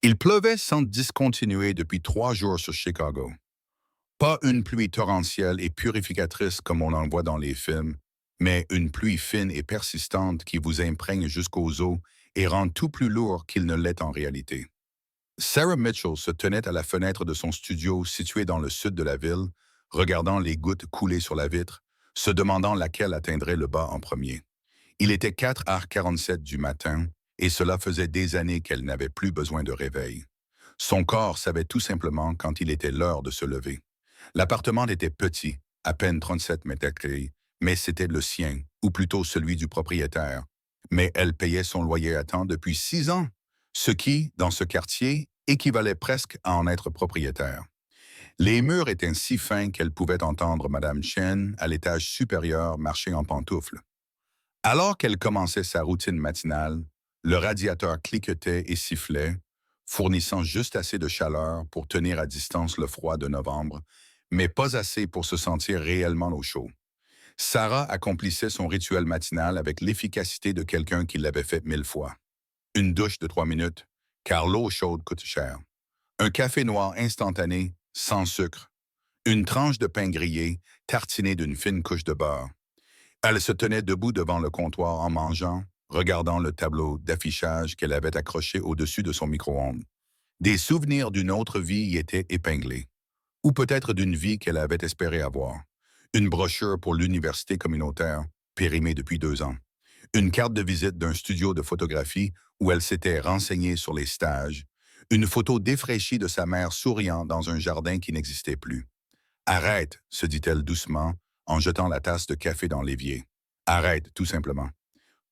Il pleuvait sans discontinuer depuis 3 jours sur Chicago. Pas une pluie torrentielle et purificatrice comme on en voit dans les films, mais une pluie fine et persistante qui vous imprègne jusqu'aux os et rend tout plus lourd qu'il ne l'est en réalité. Sarah Mitchell se tenait à la fenêtre de son studio situé dans le sud de la ville, regardant les gouttes couler sur la vitre, se demandant laquelle atteindrait le bas en premier. Il était 4h47 du matin et cela faisait des années qu'elle n'avait plus besoin de réveil. Son corps savait tout simplement quand il était l'heure de se lever. L'appartement était petit, à peine 37 mètres carrés, mais c'était le sien, ou plutôt celui du propriétaire. Mais elle payait son loyer à temps depuis 6 ans, ce qui, dans ce quartier, équivalait presque à en être propriétaire. Les murs étaient si fins qu'elle pouvait entendre Madame Chen, à l'étage supérieur, marcher en pantoufles. Alors qu'elle commençait sa routine matinale, le radiateur cliquetait et sifflait, fournissant juste assez de chaleur pour tenir à distance le froid de novembre, mais pas assez pour se sentir réellement au chaud. Sarah accomplissait son rituel matinal avec l'efficacité de quelqu'un qui l'avait fait 1000 fois. Une douche de 3 minutes, car l'eau chaude coûte cher. Un café noir instantané, sans sucre. Une tranche de pain grillé, tartinée d'une fine couche de beurre. Elle se tenait debout devant le comptoir en mangeant, regardant le tableau d'affichage qu'elle avait accroché au-dessus de son micro-ondes. Des souvenirs d'une autre vie y étaient épinglés, ou peut-être d'une vie qu'elle avait espéré avoir. Une brochure pour l'université communautaire, périmée depuis 2 ans. Une carte de visite d'un studio de photographie où elle s'était renseignée sur les stages. Une photo défraîchie de sa mère souriant dans un jardin qui n'existait plus. Arrête, se dit-elle doucement, en jetant la tasse de café dans l'évier. Arrête, tout simplement.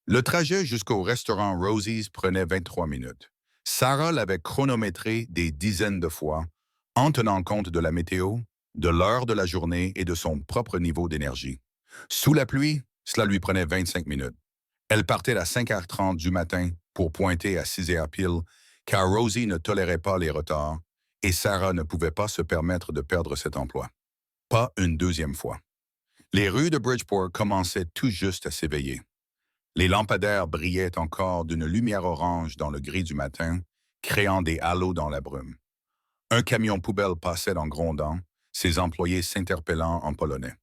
Le trajet jusqu'au restaurant Rosie's prenait 23 minutes. Sarah l'avait chronométré des dizaines de fois, en tenant compte de la météo, de l'heure de la journée et de son propre niveau d'énergie. Sous la pluie, cela lui prenait 25 minutes. Elle partait à 5h30 du matin pour pointer à 6h pile, car Rosie ne tolérait pas les retards et Sarah ne pouvait pas se permettre de perdre cet emploi. Pas une deuxième fois. Les rues de Bridgeport commençaient tout juste à s'éveiller. Les lampadaires brillaient encore d'une lumière orange dans le gris du matin, créant des halos dans la brume. Un camion poubelle passait en grondant, ses employés s'interpellant en polonais.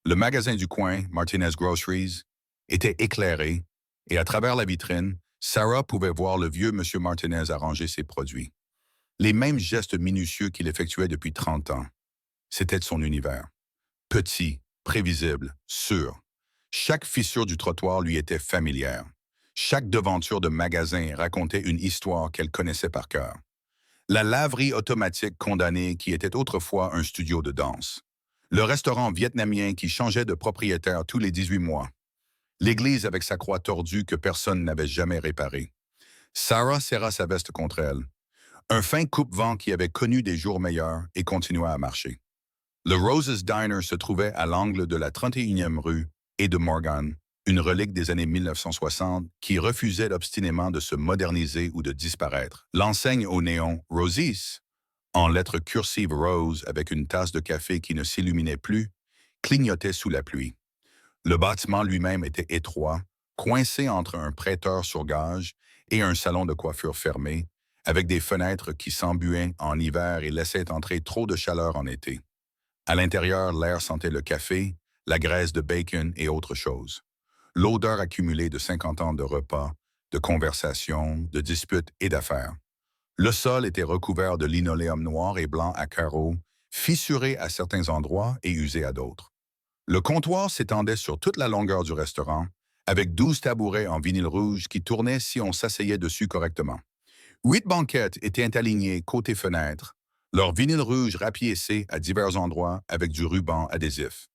Le magasin du coin, Martinez Groceries, était éclairé et à travers la vitrine, Sarah pouvait voir le vieux monsieur Martinez arranger ses produits. Les mêmes gestes minutieux qu'il effectuait depuis 30 ans. C'était son univers. Petit, prévisible, sûr. Chaque fissure du trottoir lui était familière. Chaque devanture de magasin racontait une histoire qu'elle connaissait par cœur. La laverie automatique condamnée qui était autrefois un studio de danse. Le restaurant vietnamien qui changeait de propriétaire tous les 18 mois. L'église avec sa croix tordue que personne n'avait jamais réparée. Sarah serra sa veste contre elle. Un fin coupe-vent qui avait connu des jours meilleurs et continua à marcher. Le Roses Diner se trouvait à l'angle de la 31e rue et de Morgan, une relique des années 1960 qui refusait obstinément de se moderniser ou de disparaître. L'enseigne au néon Rosie's, en lettres cursives roses avec une tasse de café qui ne s'illuminait plus, clignotait sous la pluie. Le bâtiment lui-même était étroit, coincé entre un prêteur sur gage et un salon de coiffure fermé, avec des fenêtres qui s'embuaient en hiver et laissaient entrer trop de chaleur en été. À l'intérieur, l'air sentait le café, la graisse de bacon et autre chose. L'odeur accumulée de 50 ans de repas, de conversations, de disputes et d'affaires. Le sol était recouvert de linoléum noir et blanc à carreaux, fissuré à certains endroits et usé à d'autres. Le comptoir s'étendait sur toute la longueur du restaurant, avec 12 tabourets en vinyle rouge qui tournaient si on s'asseyait dessus correctement. 8 banquettes étaient alignées côté fenêtre, leur vinyle rouge rapiécé à divers endroits avec du ruban adhésif.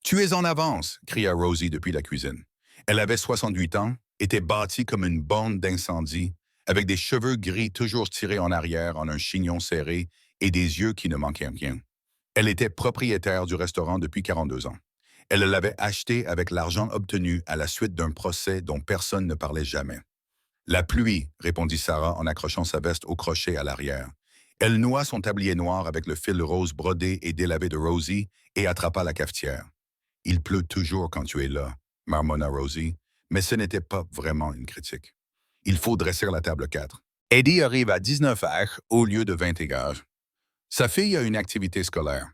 « Tu es en avance !» cria Rosie depuis la cuisine. Elle avait 68 ans, était bâtie comme une bombe d'incendie, avec des cheveux gris toujours tirés en arrière en un chignon serré et des yeux qui ne manquaient rien. Elle était propriétaire du restaurant depuis 42 ans. Elle l'avait acheté avec l'argent obtenu à la suite d'un procès dont personne ne parlait jamais. « La pluie », répondit Sarah en accrochant sa veste au crochet à l'arrière. Elle noua son tablier noir avec le fil rose brodé et délavé de Rosie et attrapa la cafetière. « Il pleut toujours quand tu es là », marmonna Rosie, mais ce n'était pas vraiment une critique. « Il faut dresser la table 4. Eddie arrive à 19h au lieu de 21h. Sa fille a une activité scolaire.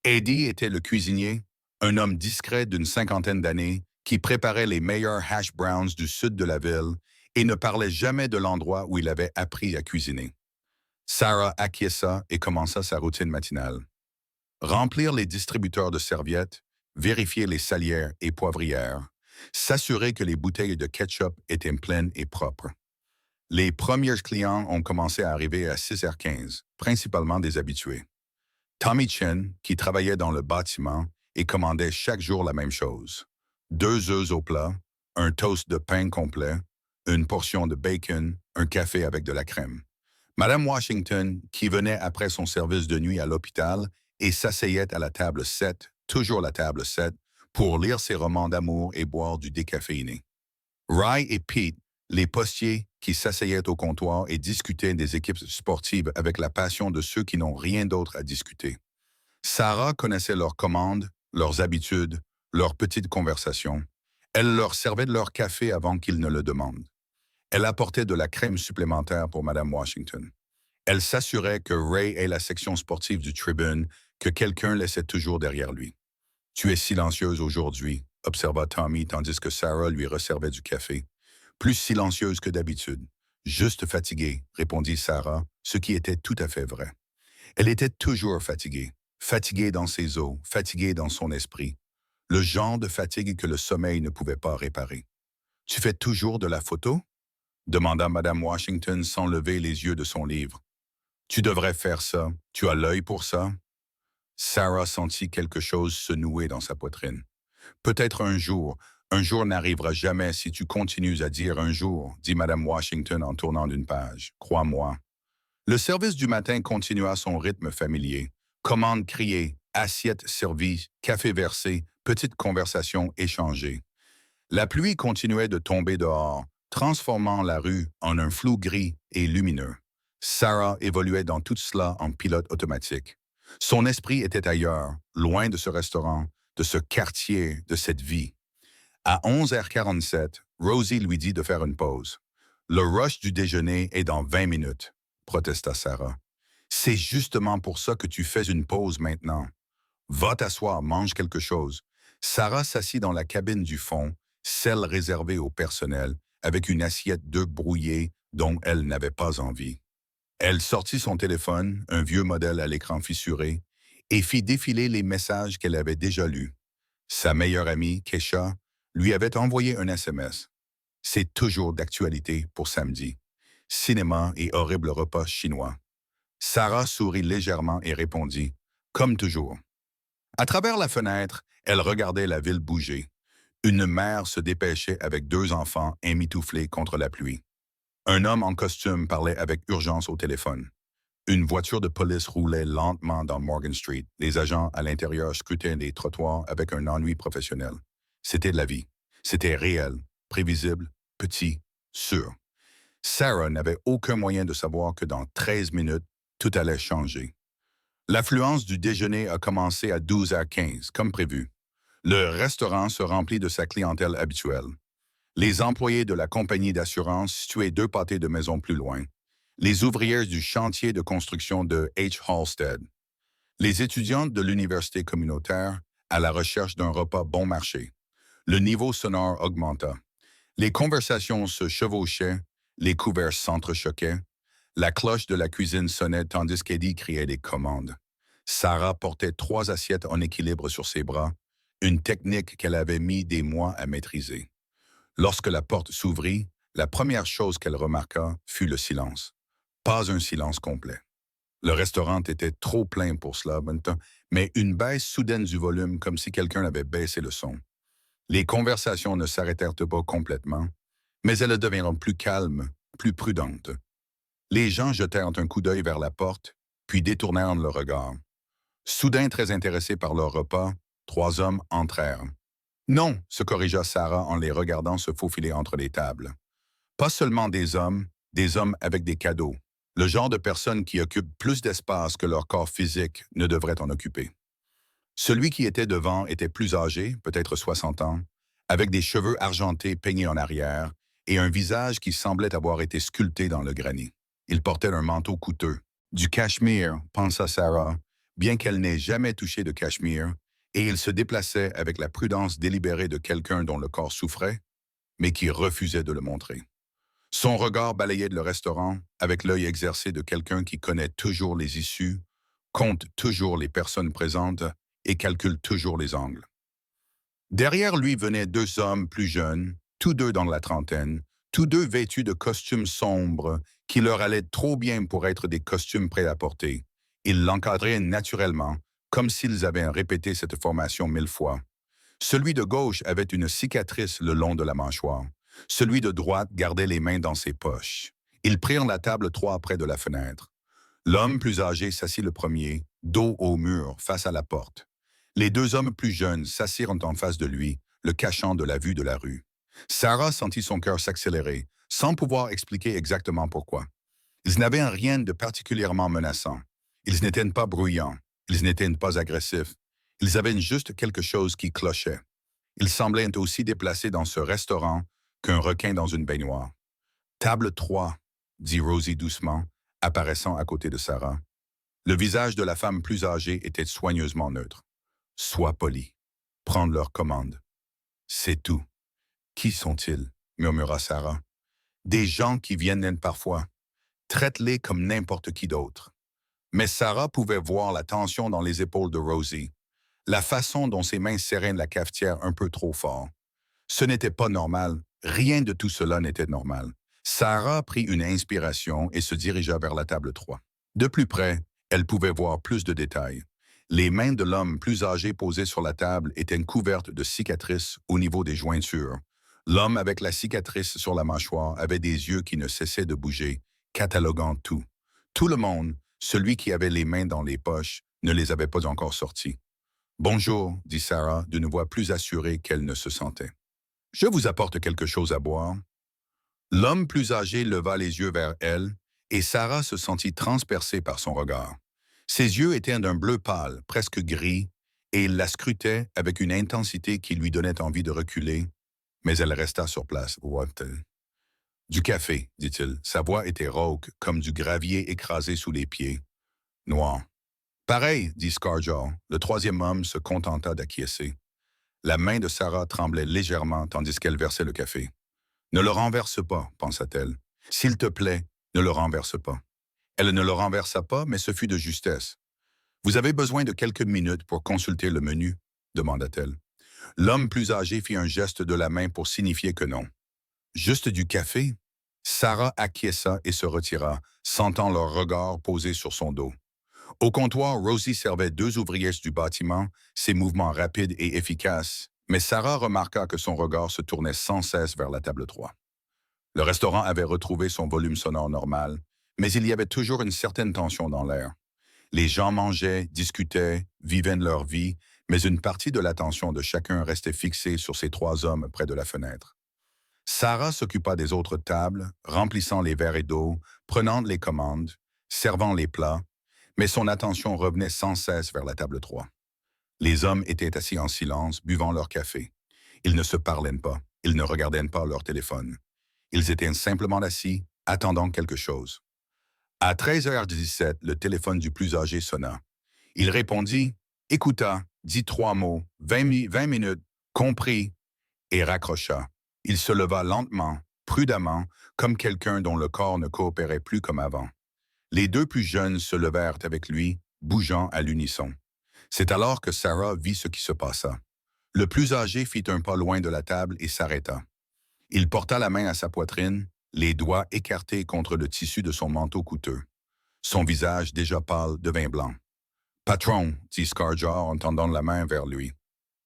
Eddie était le cuisinier, un homme discret d'une cinquantaine d'années qui préparait les meilleurs hash browns du sud de la ville et ne parlait jamais de l'endroit où il avait appris à cuisiner. Sarah acquiesça et commença sa routine matinale. Remplir les distributeurs de serviettes, vérifier les salières et poivrières, s'assurer que les bouteilles de ketchup étaient pleines et propres. Les premiers clients ont commencé à arriver à 6h15, principalement des habitués. Tommy Chen, qui travaillait dans le bâtiment et commandait chaque jour la même chose. 2 œufs au plat, un toast de pain complet, une portion de bacon, un café avec de la crème. Madame Washington, qui venait après son service de nuit à l'hôpital et s'asseyait à la table 7, toujours la table 7, pour lire ses romans d'amour et boire du décaféiné. Ry et Pete, les postiers qui s'asseyaient au comptoir et discutaient des équipes sportives avec la passion de ceux qui n'ont rien d'autre à discuter. Sarah connaissait leurs commandes, leurs habitudes, leurs petites conversations. Elle leur servait de leur café avant qu'ils ne le demandent. Elle apportait de la crème supplémentaire pour Madame Washington. Elle s'assurait que Ray ait la section sportive du Tribune, que quelqu'un laissait toujours derrière lui. « Tu es silencieuse aujourd'hui », observa Tommy tandis que Sarah lui resservait du café. « Plus silencieuse que d'habitude. Juste fatiguée », répondit Sarah, ce qui était tout à fait vrai. Elle était toujours fatiguée, fatiguée dans ses os, fatiguée dans son esprit. Le genre de fatigue que le sommeil ne pouvait pas réparer. « Tu fais toujours de la photo ?» demanda Madame Washington sans lever les yeux de son livre. « Tu devrais faire ça. Tu as l'œil pour ça. » Sarah sentit quelque chose se nouer dans sa poitrine. « Peut-être un jour n'arrivera jamais si tu continues à dire un jour, dit Madame Washington en tournant d'une page. Crois-moi. » Le service du matin continua son rythme familier. Commandes criées, assiettes servies, café versé, petites conversations échangées. La pluie continuait de tomber dehors, transformant la rue en un flou gris et lumineux. Sarah évoluait dans tout cela en pilote automatique. Son esprit était ailleurs, loin de ce restaurant, de ce quartier, de cette vie. À 11h47, Rosie lui dit de faire une pause. « Le rush du déjeuner est dans 20 minutes, » protesta Sarah. « C'est justement pour ça que tu fais une pause maintenant. Va t'asseoir, mange quelque chose. » Sarah s'assit dans la cabine du fond, celle réservée au personnel, avec une assiette d'œufs brouillés dont elle n'avait pas envie. Elle sortit son téléphone, un vieux modèle à l'écran fissuré, et fit défiler les messages qu'elle avait déjà lus. Sa meilleure amie, Kesha, lui avait envoyé un SMS. C'est toujours d'actualité pour samedi. Cinéma et horrible repas chinois. Sarah sourit légèrement et répondit, comme toujours. À travers la fenêtre, elle regardait la ville bouger. Une mère se dépêchait avec 2 enfants émitouflés contre la pluie. Un homme en costume parlait avec urgence au téléphone. Une voiture de police roulait lentement dans Morgan Street. Les agents à l'intérieur scrutaient les trottoirs avec un ennui professionnel. C'était de la vie. C'était réel, prévisible, petit, sûr. Sarah n'avait aucun moyen de savoir que dans 13 minutes, tout allait changer. L'affluence du déjeuner a commencé à 12h15, comme prévu. Le restaurant se remplit de sa clientèle habituelle. Les employés de la compagnie d'assurance située 2 pâtés de maison plus loin. Les ouvrières du chantier de construction de H. Halstead. Les étudiantes de l'université communautaire à la recherche d'un repas bon marché. Le niveau sonore augmenta. Les conversations se chevauchaient, les couverts s'entrechoquaient. La cloche de la cuisine sonnait tandis qu'Eddie criait des commandes. Sarah portait 3 assiettes en équilibre sur ses bras, une technique qu'elle avait mis des mois à maîtriser. Lorsque la porte s'ouvrit, la première chose qu'elle remarqua fut le silence. Pas un silence complet. Le restaurant était trop plein pour cela, mais une baisse soudaine du volume comme si quelqu'un avait baissé le son. Les conversations ne s'arrêtèrent pas complètement, mais elles devinrent plus calmes, plus prudentes. Les gens jetèrent un coup d'œil vers la porte, puis détournèrent le regard. Soudain très intéressés par leur repas, 3 hommes entrèrent. « Non », se corrigea Sarah en les regardant se faufiler entre les tables. Pas seulement des hommes avec des cadeaux. Le genre de personnes qui occupent plus d'espace que leur corps physique ne devrait en occuper. Celui qui était devant était plus âgé, peut-être 60 ans, avec des cheveux argentés peignés en arrière et un visage qui semblait avoir été sculpté dans le granit. Il portait un manteau coûteux. Du cachemire, pensa Sarah, bien qu'elle n'ait jamais touché de cachemire, et il se déplaçait avec la prudence délibérée de quelqu'un dont le corps souffrait, mais qui refusait de le montrer. Son regard balayait le restaurant avec l'œil exercé de quelqu'un qui connaît toujours les issues, compte toujours les personnes présentes et calcule toujours les angles. Derrière lui venaient deux hommes plus jeunes, tous deux dans la trentaine, tous deux vêtus de costumes sombres qui leur allaient trop bien pour être des costumes prêts à porter. Ils l'encadraient naturellement, comme s'ils avaient répété cette formation 1000 fois. Celui de gauche avait une cicatrice le long de la mâchoire. Celui de droite gardait les mains dans ses poches. Ils prirent la table 3 près de la fenêtre. L'homme plus âgé s'assit le premier, dos au mur, face à la porte. Les deux hommes plus jeunes s'assirent en face de lui, le cachant de la vue de la rue. Sarah sentit son cœur s'accélérer, sans pouvoir expliquer exactement pourquoi. Ils n'avaient rien de particulièrement menaçant. Ils n'étaient pas bruyants. Ils n'étaient pas agressifs. Ils avaient juste quelque chose qui clochait. Ils semblaient aussi déplacés dans ce restaurant qu'un requin dans une baignoire. Table 3, dit Rosie doucement, apparaissant à côté de Sarah. Le visage de la femme plus âgée était soigneusement neutre. Sois poli. Prendre leur commande. C'est tout. Qui sont-ils? Murmura Sarah. Des gens qui viennent parfois. Traite-les comme n'importe qui d'autre. Mais Sarah pouvait voir la tension dans les épaules de Rosie, la façon dont ses mains serraient la cafetière un peu trop fort. Ce n'était pas normal. Rien de tout cela n'était normal. Sarah prit une inspiration et se dirigea vers la table 3. De plus près, elle pouvait voir plus de détails. Les mains de l'homme plus âgé posées sur la table étaient couvertes de cicatrices au niveau des jointures. L'homme avec la cicatrice sur la mâchoire avait des yeux qui ne cessaient de bouger, cataloguant tout. Tout le monde, celui qui avait les mains dans les poches, ne les avait pas encore sortis. « Bonjour », dit Sarah d'une voix plus assurée qu'elle ne se sentait. « Je vous apporte quelque chose à boire. » L'homme plus âgé leva les yeux vers elle, et Sarah se sentit transpercée par son regard. Ses yeux étaient d'un bleu pâle, presque gris, et il la scrutait avec une intensité qui lui donnait envie de reculer, mais elle resta sur place. « Du café, dit-il. Sa voix était rauque, comme du gravier écrasé sous les pieds. Noir. Pareil, dit Scarjaw. Le troisième homme se contenta d'acquiescer. La main de Sarah tremblait légèrement tandis qu'elle versait le café. Ne le renverse pas, pensa-t-elle. S'il te plaît, ne le renverse pas. Elle ne le renversa pas, mais ce fut de justesse. Vous avez besoin de quelques minutes pour consulter le menu, demanda-t-elle. L'homme plus âgé fit un geste de la main pour signifier que non. Juste du café? Sarah acquiesça et se retira, sentant leur regard posé sur son dos. Au comptoir, Rosie servait deux ouvriers du bâtiment, ses mouvements rapides et efficaces, mais Sarah remarqua que son regard se tournait sans cesse vers la table 3. Le restaurant avait retrouvé son volume sonore normal, mais il y avait toujours une certaine tension dans l'air. Les gens mangeaient, discutaient, vivaient leur vie, mais une partie de l'attention de chacun restait fixée sur ces trois hommes près de la fenêtre. Sarah s'occupa des autres tables, remplissant les verres et d'eau, prenant les commandes, servant les plats, mais son attention revenait sans cesse vers la table 3. Les hommes étaient assis en silence, buvant leur café. Ils ne se parlaient pas, ils ne regardaient pas leur téléphone. Ils étaient simplement assis, attendant quelque chose. À 13h17, le téléphone du plus âgé sonna. Il répondit, écouta, dit 3 mots, 20 minutes, compris, et raccrocha. Il se leva lentement, prudemment, comme quelqu'un dont le corps ne coopérait plus comme avant. Les deux plus jeunes se levèrent avec lui, bougeant à l'unisson. C'est alors que Sarah vit ce qui se passa. Le plus âgé fit un pas loin de la table et s'arrêta. Il porta la main à sa poitrine, les doigts écartés contre le tissu de son manteau coûteux. Son visage déjà pâle devint blanc. « Patron », dit Scarjaw en tendant la main vers lui.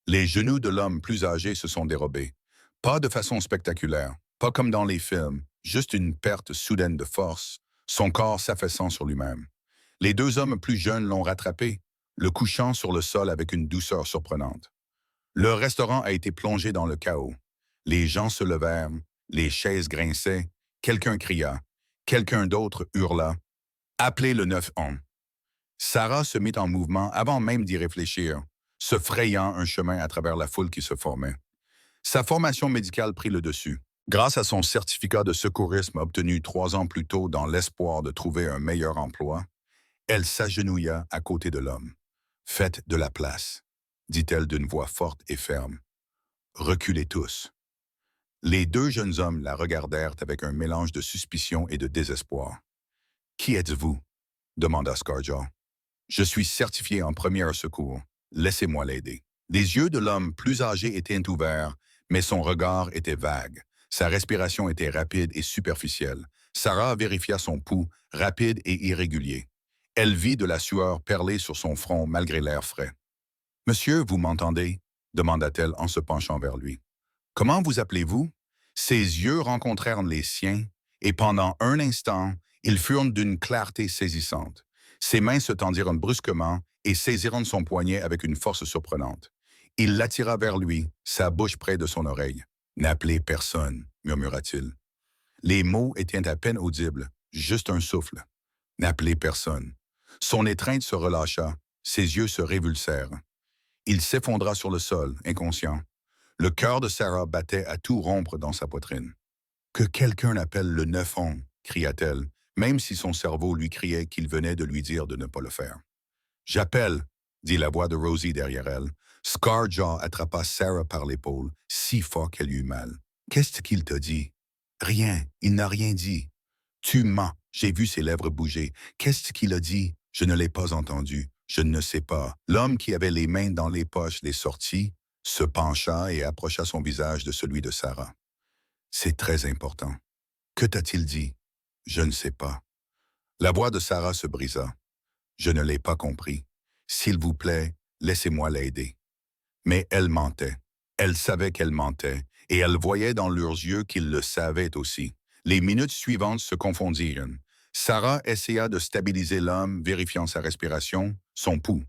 Les genoux de l'homme plus âgé se sont dérobés. Pas de façon spectaculaire, pas comme dans les films, juste une perte soudaine de force, son corps s'affaissant sur lui-même. Les deux hommes plus jeunes l'ont rattrapé, le couchant sur le sol avec une douceur surprenante. Le restaurant a été plongé dans le chaos. Les gens se levèrent, les chaises grinçaient, quelqu'un cria, quelqu'un d'autre hurla. « Appelez le 911 ». Sarah se mit en mouvement avant même d'y réfléchir, se frayant un chemin à travers la foule qui se formait. Sa formation médicale prit le dessus. Grâce à son certificat de secourisme obtenu 3 ans plus tôt dans l'espoir de trouver un meilleur emploi, elle s'agenouilla à côté de l'homme. Faites de la place, dit-elle d'une voix forte et ferme. Reculez tous. Les deux jeunes hommes la regardèrent avec un mélange de suspicion et de désespoir. Qui êtes-vous? Demanda Scarjaw. Je suis certifié en premier secours. Laissez-moi l'aider. Les yeux de l'homme plus âgé étaient ouverts, mais son regard était vague. Sa respiration était rapide et superficielle. Sarah vérifia son pouls, rapide et irrégulier. Elle vit de la sueur perler sur son front malgré l'air frais. Monsieur, vous m'entendez? Demanda-t-elle en se penchant vers lui. Comment vous appelez-vous? Ses yeux rencontrèrent les siens, et pendant un instant, ils furent d'une clarté saisissante. Ses mains se tendirent brusquement et saisirent son poignet avec une force surprenante. Il l'attira vers lui, sa bouche près de son oreille. « N'appelez personne », murmura-t-il. Les mots étaient à peine audibles, juste un souffle. « N'appelez personne ». Son étreinte se relâcha, ses yeux se révulsèrent. Il s'effondra sur le sol, inconscient. Le cœur de Sarah battait à tout rompre dans sa poitrine. « Que quelqu'un appelle le 911 » cria-t-elle, même si son cerveau lui criait qu'il venait de lui dire de ne pas le faire. « J'appelle » dit la voix de Rosie derrière elle. Scarjaw attrapa Sarah par l'épaule, si fort qu'elle eut mal. « Qu'est-ce qu'il t'a dit? »« Rien, il n'a rien dit. »« Tu mens, j'ai vu ses lèvres bouger. Qu'est-ce qu'il a dit? » »« Je ne l'ai pas entendu. Je ne sais pas. » L'homme qui avait les mains dans les poches les sortit, se pencha et approcha son visage de celui de Sarah. « C'est très important. »« Que t'a-t-il dit? »« Je ne sais pas. » La voix de Sarah se brisa. « Je ne l'ai pas compris. S'il vous plaît, laissez-moi l'aider. » Mais elle mentait. Elle savait qu'elle mentait, et elle voyait dans leurs yeux qu'ils le savaient aussi. Les minutes suivantes se confondirent. Sarah essaya de stabiliser l'homme, vérifiant sa respiration, son pouls.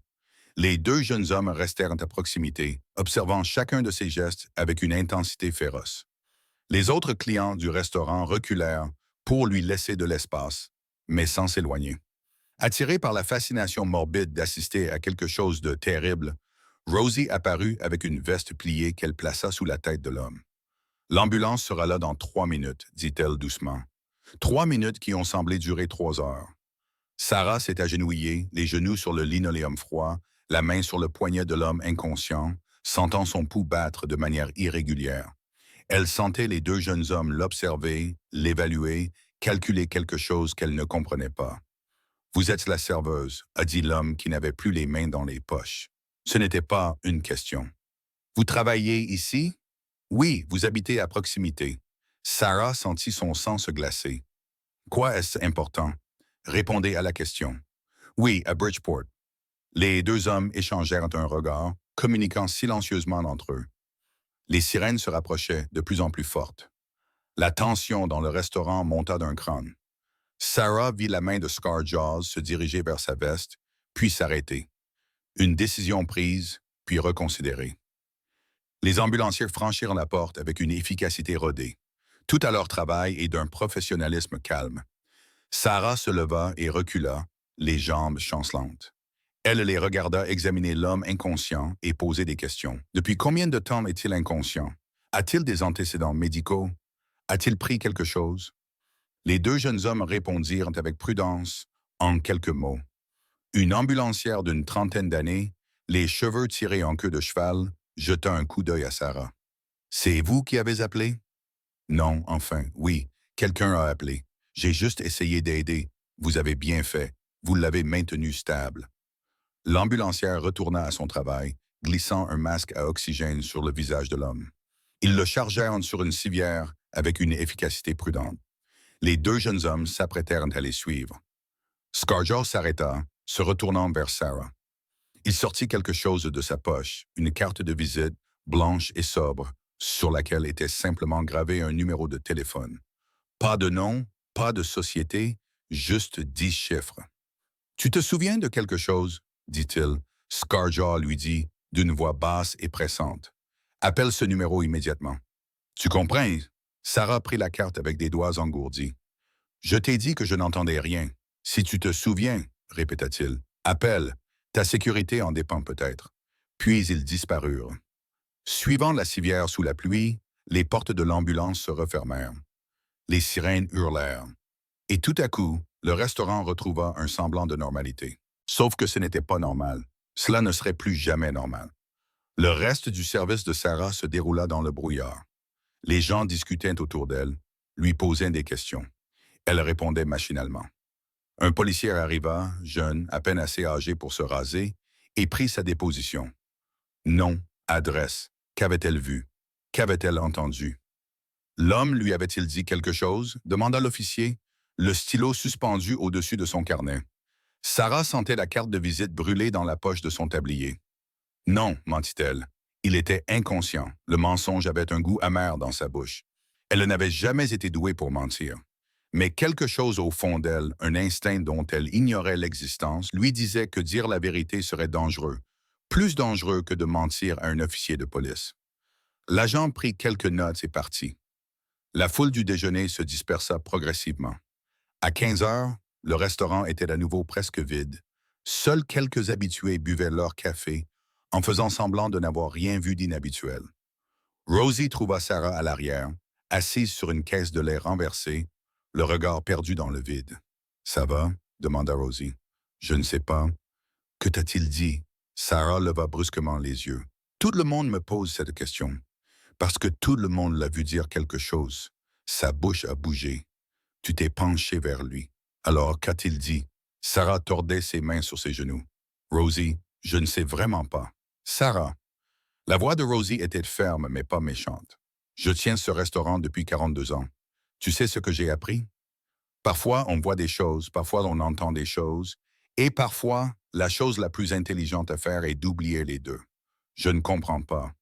Les deux jeunes hommes restèrent à proximité, observant chacun de ses gestes avec une intensité féroce. Les autres clients du restaurant reculèrent pour lui laisser de l'espace, mais sans s'éloigner. Attirée par la fascination morbide d'assister à quelque chose de terrible, Rosie apparut avec une veste pliée qu'elle plaça sous la tête de l'homme. « L'ambulance sera là dans 3 minutes, dit-elle doucement. 3 minutes qui ont semblé durer 3 heures. Sarah s'est agenouillée, les genoux sur le linoléum froid, la main sur le poignet de l'homme inconscient, sentant son pouls battre de manière irrégulière. Elle sentait les deux jeunes hommes l'observer, l'évaluer, calculer quelque chose qu'elle ne comprenait pas. « Vous êtes la serveuse, » a dit l'homme qui n'avait plus les mains dans les poches. Ce n'était pas une question. « Vous travaillez ici? »« Oui, vous habitez à proximité. » Sarah sentit son sang se glacer. « Quoi est-ce important? » Répondez à la question. « Oui, à Bridgeport. » Les deux hommes échangèrent un regard, communiquant silencieusement entre eux. Les sirènes se rapprochaient, de plus en plus fortes. La tension dans le restaurant monta d'un cran. Sarah vit la main de Scarjaw se diriger vers sa veste, puis s'arrêter. Une décision prise, puis reconsidérée. Les ambulanciers franchirent la porte avec une efficacité rodée, tout à leur travail et d'un professionnalisme calme. Sarah se leva et recula, les jambes chancelantes. Elle les regarda examiner l'homme inconscient et poser des questions. Depuis combien de temps est-il inconscient? A-t-il des antécédents médicaux? A-t-il pris quelque chose? Les deux jeunes hommes répondirent avec prudence, en quelques mots. Une ambulancière d'une 30aine d'années, les cheveux tirés en queue de cheval, jeta un coup d'œil à Sarah. « C'est vous qui avez appelé? »« Non, enfin, oui, quelqu'un a appelé. J'ai juste essayé d'aider. Vous avez bien fait. Vous l'avez maintenu stable. » L'ambulancière retourna à son travail, glissant un masque à oxygène sur le visage de l'homme. Ils le chargèrent sur une civière avec une efficacité prudente. Les deux jeunes hommes s'apprêtèrent à les suivre. Scarjaw s'arrêta, se retournant vers Sarah. Il sortit quelque chose de sa poche, une carte de visite, blanche et sobre, sur laquelle était simplement gravé un numéro de téléphone. Pas de nom, pas de société, juste 10 chiffres. « Tu te souviens de quelque chose? » dit-il. Scarjaw lui dit, d'une voix basse et pressante. « Appelle ce numéro immédiatement. »« Tu comprends? » Sarah prit la carte avec des doigts engourdis. « Je t'ai dit que je n'entendais rien. Si tu te souviens, » répéta-t-il. « Appelle. Ta sécurité en dépend peut-être. » Puis ils disparurent. Suivant la civière sous la pluie, Les portes de l'ambulance se refermèrent. Les sirènes hurlèrent. Et tout à coup, le restaurant retrouva un semblant de normalité. Sauf que ce n'était pas normal. Cela ne serait plus jamais normal. Le reste du service de Sarah se déroula dans le brouillard. Les gens discutaient autour d'elle, lui posaient des questions. Elle répondait machinalement. Un policier arriva, jeune, à peine assez âgé pour se raser, et prit sa déposition. Nom, adresse, qu'avait-elle vu? Qu'avait-elle entendu? L'homme lui avait-il dit quelque chose? Demanda l'officier, le stylo suspendu au-dessus de son carnet. Sarah sentait la carte de visite brûler dans la poche de son tablier. Non, mentit-elle. Il était inconscient. Le mensonge avait un goût amer dans sa bouche. Elle n'avait jamais été douée pour mentir. Mais quelque chose au fond d'elle, un instinct dont elle ignorait l'existence, lui disait que dire la vérité serait dangereux, plus dangereux que de mentir à un officier de police. L'agent prit quelques notes et partit. La foule du déjeuner se dispersa progressivement. À 15 heures, le restaurant était à nouveau presque vide. Seuls quelques habitués buvaient leur café, en faisant semblant de n'avoir rien vu d'inhabituel. Rosie trouva Sarah à l'arrière, assise sur une caisse de lait renversée, le regard perdu dans le vide. « Ça va? » demanda Rosie. « Je ne sais pas. »« Que t'a-t-il dit? » Sarah leva brusquement les yeux. « Tout le monde me pose cette question. Parce que tout le monde l'a vu dire quelque chose. Sa bouche a bougé. Tu t'es penché vers lui. Alors, qu'a-t-il dit? » Sarah tordait ses mains sur ses genoux. « Rosie, je ne sais vraiment pas. »« Sarah. » La voix de Rosie était ferme, mais pas méchante. « Je tiens ce restaurant depuis 42 ans. Tu sais ce que j'ai appris? Parfois, on voit des choses, parfois on entend des choses, et parfois, la chose la plus intelligente à faire est d'oublier les deux. Je ne comprends pas.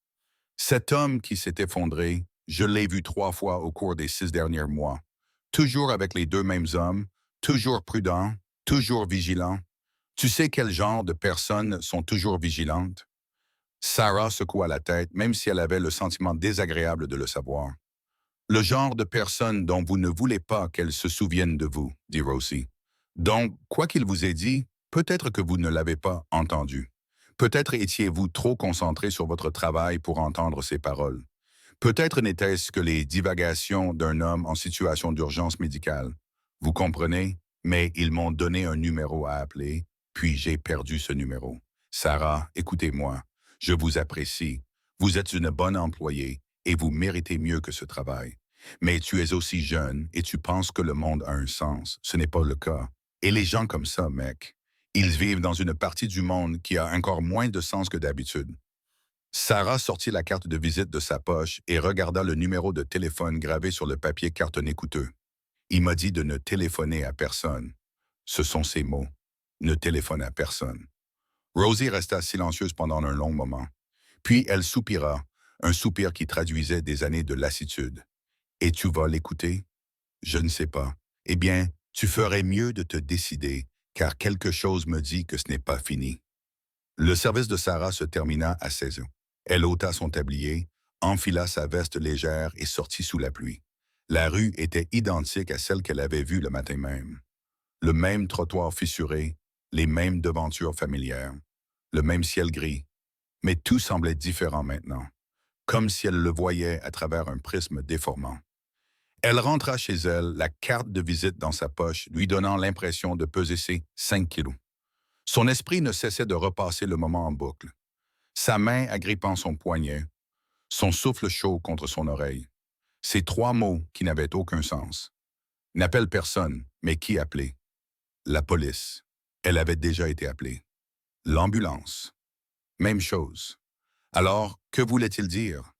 Cet homme qui s'est effondré, je l'ai vu 3 fois au cours des 6 derniers mois. Toujours avec les 2 mêmes hommes, toujours prudent, toujours vigilant. Tu sais quel genre de personnes sont toujours vigilantes? Sarah secoua la tête, même si elle avait le sentiment désagréable de le savoir. Le genre de personne dont vous ne voulez pas qu'elle se souvienne de vous, dit Rosie. Donc, quoi qu'il vous ait dit, peut-être que vous ne l'avez pas entendu. Peut-être étiez-vous trop concentré sur votre travail pour entendre ces paroles. Peut-être n'était-ce que les divagations d'un homme en situation d'urgence médicale. Vous comprenez? Mais ils m'ont donné un numéro à appeler, puis j'ai perdu ce numéro. Sarah, écoutez-moi. Je vous apprécie. Vous êtes une bonne employée et vous méritez mieux que ce travail. Mais tu es aussi jeune et tu penses que le monde a un sens. Ce n'est pas le cas. Et les gens comme ça, mec, ils vivent dans une partie du monde qui a encore moins de sens que d'habitude. Sarah sortit la carte de visite de sa poche et regarda le numéro de téléphone gravé sur le papier cartonné coûteux. Il m'a dit de ne téléphoner à personne. Ce sont ses mots. Ne téléphone à personne. Rosie resta silencieuse pendant un long moment. Puis elle soupira, un soupir qui traduisait des années de lassitude. « Et tu vas l'écouter? » »« Je ne sais pas. »« Eh bien, tu ferais mieux de te décider, car quelque chose me dit que ce n'est pas fini. » Le service de Sarah se termina à 16 heures. Elle ôta son tablier, enfila sa veste légère et sortit sous la pluie. La rue était identique à celle qu'elle avait vue le matin même. Le même trottoir fissuré, les mêmes devantures familières, le même ciel gris. Mais tout semblait différent maintenant, comme si elle le voyait à travers un prisme déformant. Elle rentra chez elle, la carte de visite dans sa poche, lui donnant l'impression de peser ses 5 kilos. Son esprit ne cessait de repasser le moment en boucle. Sa main agrippant son poignet, son souffle chaud contre son oreille. Ces 3 mots qui n'avaient aucun sens. N'appelle personne, mais qui appeler? La police. Elle avait déjà été appelée. L'ambulance. Même chose. Alors, que voulait-il dire?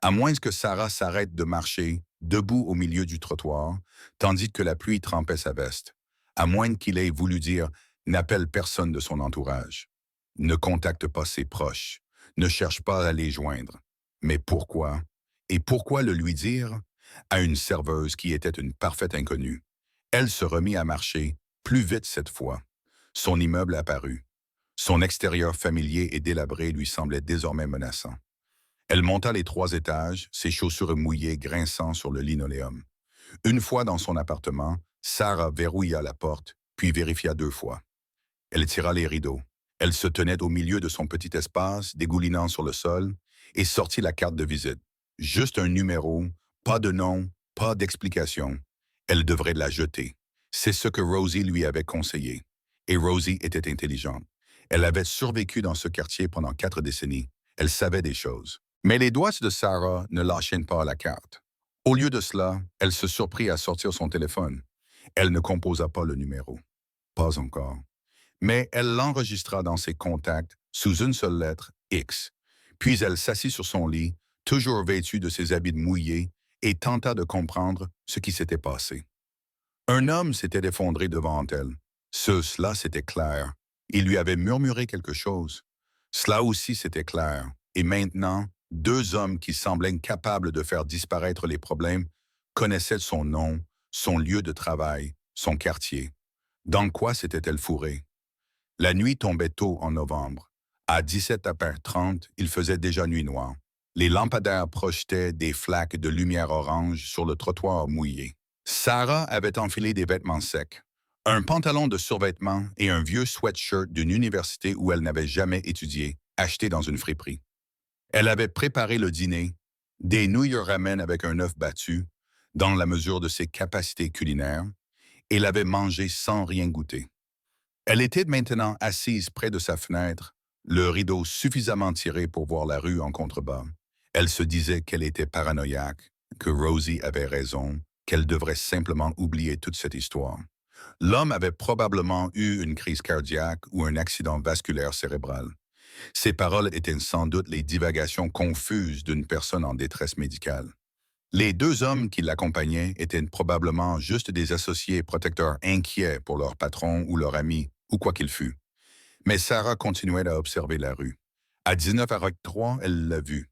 À moins que Sarah s'arrête de marcher, debout au milieu du trottoir, tandis que la pluie trempait sa veste. À moins qu'il ait voulu dire « n'appelle personne de son entourage ». Ne contacte pas ses proches. Ne cherche pas à les joindre. Mais pourquoi? Et pourquoi le lui dire? À une serveuse qui était une parfaite inconnue. Elle se remit à marcher, plus vite cette fois. Son immeuble apparut. Son extérieur familier et délabré lui semblait désormais menaçant. Elle monta les 3 étages, ses chaussures mouillées grinçant sur le linoléum. Une fois dans son appartement, Sarah verrouilla la porte, puis vérifia 2 fois. Elle tira les rideaux. Elle se tenait au milieu de son petit espace, dégoulinant sur le sol, et sortit la carte de visite. Juste un numéro, pas de nom, pas d'explication. Elle devrait la jeter. C'est ce que Rosie lui avait conseillé. Et Rosie était intelligente. Elle avait survécu dans ce quartier pendant 4 décennies. Elle savait des choses. Mais les doigts de Sarah ne lâchaient pas la carte. Au lieu de cela, elle se surprit à sortir son téléphone. Elle ne composa pas le numéro. Pas encore. Mais elle l'enregistra dans ses contacts sous une seule lettre, X. Puis elle s'assit sur son lit, toujours vêtue de ses habits mouillés, et tenta de comprendre ce qui s'était passé. Un homme s'était effondré devant elle. Cela, c'était clair. Il lui avait murmuré quelque chose. Cela aussi, c'était clair. Et maintenant, 2 hommes qui semblaient incapables de faire disparaître les problèmes connaissaient son nom, son lieu de travail, son quartier. Dans quoi s'était-elle fourrée? La nuit tombait tôt en novembre. À 17h30, il faisait déjà nuit noire. Les lampadaires projetaient des flaques de lumière orange sur le trottoir mouillé. Sarah avait enfilé des vêtements secs, un pantalon de survêtement et un vieux sweatshirt d'une université où elle n'avait jamais étudié, acheté dans une friperie. Elle avait préparé le dîner, des nouilles ramen avec un œuf battu, dans la mesure de ses capacités culinaires, et l'avait mangé sans rien goûter. Elle était maintenant assise près de sa fenêtre, le rideau suffisamment tiré pour voir la rue en contrebas. Elle se disait qu'elle était paranoïaque, que Rosie avait raison, qu'elle devrait simplement oublier toute cette histoire. L'homme avait probablement eu une crise cardiaque ou un accident vasculaire cérébral. Ses paroles étaient sans doute les divagations confuses d'une personne en détresse médicale. Les 2 hommes qui l'accompagnaient étaient probablement juste des associés protecteurs inquiets pour leur patron ou leur ami, ou quoi qu'il fût. Mais Sarah continuait à observer la rue. À 19h03, elle l'a vue.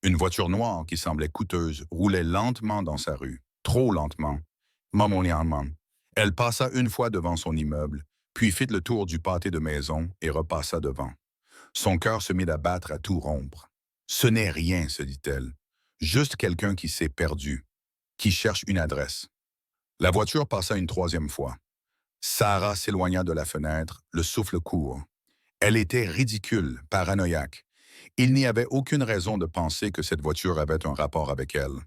Une voiture noire qui semblait coûteuse roulait lentement dans sa rue, trop lentement, momentanément. Elle passa une fois devant son immeuble, puis fit le tour du pâté de maison et repassa devant. Son cœur se mit à battre à tout rompre. Ce n'est rien, se dit-elle. Juste quelqu'un qui s'est perdu, qui cherche une adresse. La voiture passa une 3e fois. Sarah s'éloigna de la fenêtre, le souffle court. Elle était ridicule, paranoïaque. Il n'y avait aucune raison de penser que cette voiture avait un rapport avec elle.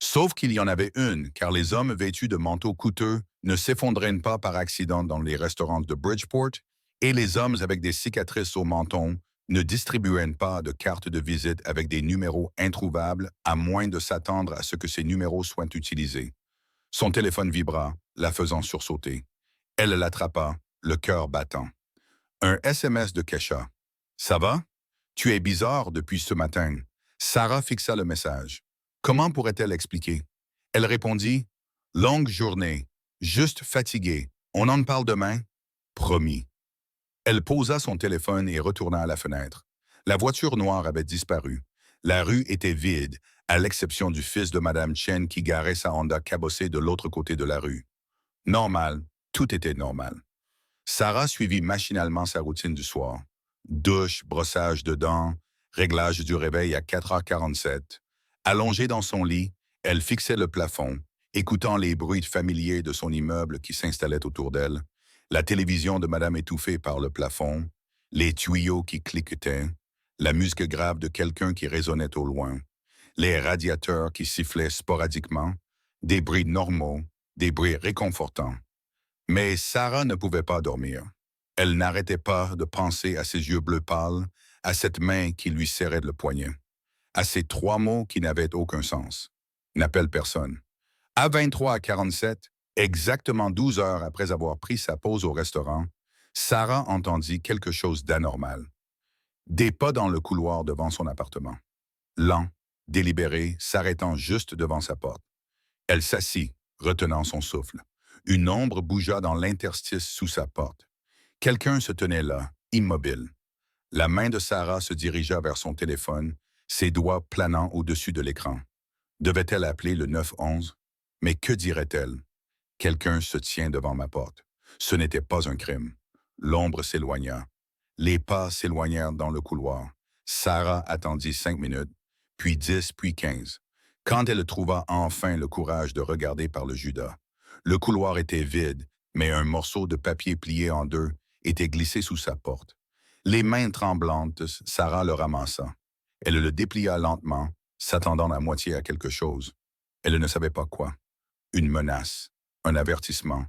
Sauf qu'il y en avait une, car les hommes vêtus de manteaux coûteux ne s'effondraient pas par accident dans les restaurants de Bridgeport, et les hommes avec des cicatrices au menton ne distribuaient pas de cartes de visite avec des numéros introuvables à moins de s'attendre à ce que ces numéros soient utilisés. Son téléphone vibra, la faisant sursauter. Elle l'attrapa, le cœur battant. Un SMS de Kesha. « Ça va? Tu es bizarre depuis ce matin. » Sarah fixa le message. Comment pourrait-elle expliquer? Elle répondit « Longue journée, juste fatiguée. On en parle demain? » Promis. Elle posa son téléphone et retourna à la fenêtre. La voiture noire avait disparu. La rue était vide, à l'exception du fils de Madame Chen qui garait sa Honda cabossée de l'autre côté de la rue. Normal, tout était normal. Sarah suivit machinalement sa routine du soir. Douche, brossage de dents, réglage du réveil à 4h47. Allongée dans son lit, elle fixait le plafond, écoutant les bruits familiers de son immeuble qui s'installait autour d'elle, la télévision de Madame étouffée par le plafond, les tuyaux qui cliquetaient, la musique grave de quelqu'un qui résonnait au loin, les radiateurs qui sifflaient sporadiquement, des bruits normaux, des bruits réconfortants. Mais Sarah ne pouvait pas dormir. Elle n'arrêtait pas de penser à ses yeux bleus pâles, à cette main qui lui serrait le poignet, à ces 3 mots qui n'avaient aucun sens. N'appelle personne. À 23h47, exactement 12 heures après avoir pris sa pause au restaurant, Sarah entendit quelque chose d'anormal. Des pas dans le couloir devant son appartement. Lent, délibéré, s'arrêtant juste devant sa porte. Elle s'assit, retenant son souffle. Une ombre bougea dans l'interstice sous sa porte. Quelqu'un se tenait là, immobile. La main de Sarah se dirigea vers son téléphone, ses doigts planant au-dessus de l'écran. Devait-elle appeler le 911? Mais que dirait-elle? Quelqu'un se tient devant ma porte. Ce n'était pas un crime. L'ombre s'éloigna. Les pas s'éloignèrent dans le couloir. Sarah attendit 5 minutes, puis 10, puis 15. Quand elle trouva enfin le courage de regarder par le Judas, le couloir était vide, mais un morceau de papier plié en 2 était glissé sous sa porte. Les mains tremblantes, Sarah le ramassa. Elle le déplia lentement, s'attendant à moitié à quelque chose. Elle ne savait pas quoi. Une menace, un avertissement.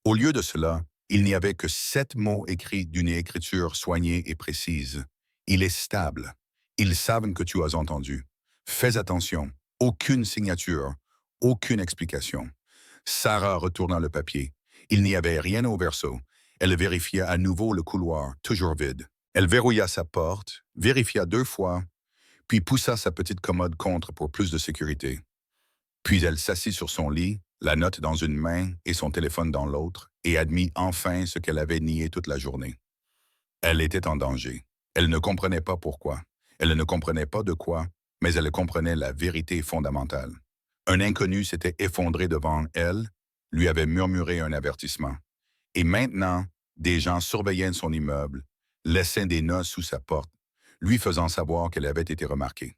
Au lieu de cela, il n'y avait que 7 mots écrits d'une écriture soignée et précise. Il est stable. Ils savent que tu as entendu. Fais attention. Aucune signature, aucune explication. Sarah retourna le papier. Il n'y avait rien au verso. Elle vérifia à nouveau le couloir, toujours vide. Elle verrouilla sa porte, vérifia 2 fois, puis poussa sa petite commode contre pour plus de sécurité. Puis elle s'assit sur son lit, la note dans une main et son téléphone dans l'autre, et admit enfin ce qu'elle avait nié toute la journée. Elle était en danger. Elle ne comprenait pas pourquoi. Elle ne comprenait pas de quoi, mais elle comprenait la vérité fondamentale. Un inconnu s'était effondré devant elle, lui avait murmuré un avertissement. Et maintenant, des gens surveillaient son immeuble, laissaient des notes sous sa porte, lui faisant savoir qu'elle avait été remarquée.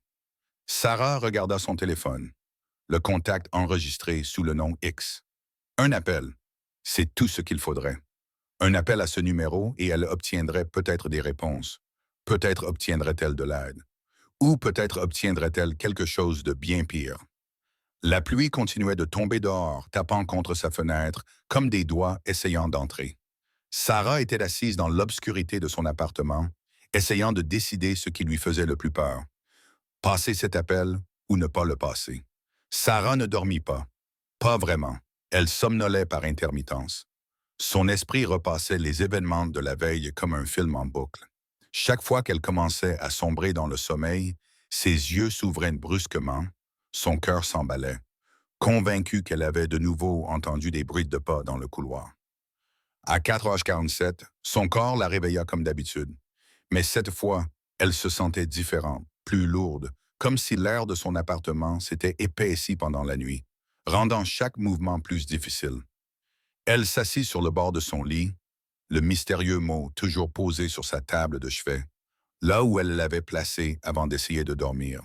Sarah regarda son téléphone, le contact enregistré sous le nom X. Un appel, c'est tout ce qu'il faudrait. Un appel à ce numéro et elle obtiendrait peut-être des réponses. Peut-être obtiendrait-elle de l'aide. Ou peut-être obtiendrait-elle quelque chose de bien pire. La pluie continuait de tomber dehors, tapant contre sa fenêtre, comme des doigts essayant d'entrer. Sarah était assise dans l'obscurité de son appartement, essayant de décider ce qui lui faisait le plus peur. Passer cet appel ou ne pas le passer. Sarah ne dormit pas. Pas vraiment. Elle somnolait par intermittence. Son esprit repassait les événements de la veille comme un film en boucle. Chaque fois qu'elle commençait à sombrer dans le sommeil, ses yeux s'ouvraient brusquement, son cœur s'emballait, convaincue qu'elle avait de nouveau entendu des bruits de pas dans le couloir. À 4h47, son corps la réveilla comme d'habitude. Mais cette fois, elle se sentait différente, plus lourde, comme si l'air de son appartement s'était épaissi pendant la nuit, rendant chaque mouvement plus difficile. Elle s'assit sur le bord de son lit, le mystérieux mot toujours posé sur sa table de chevet, là où elle l'avait placé avant d'essayer de dormir.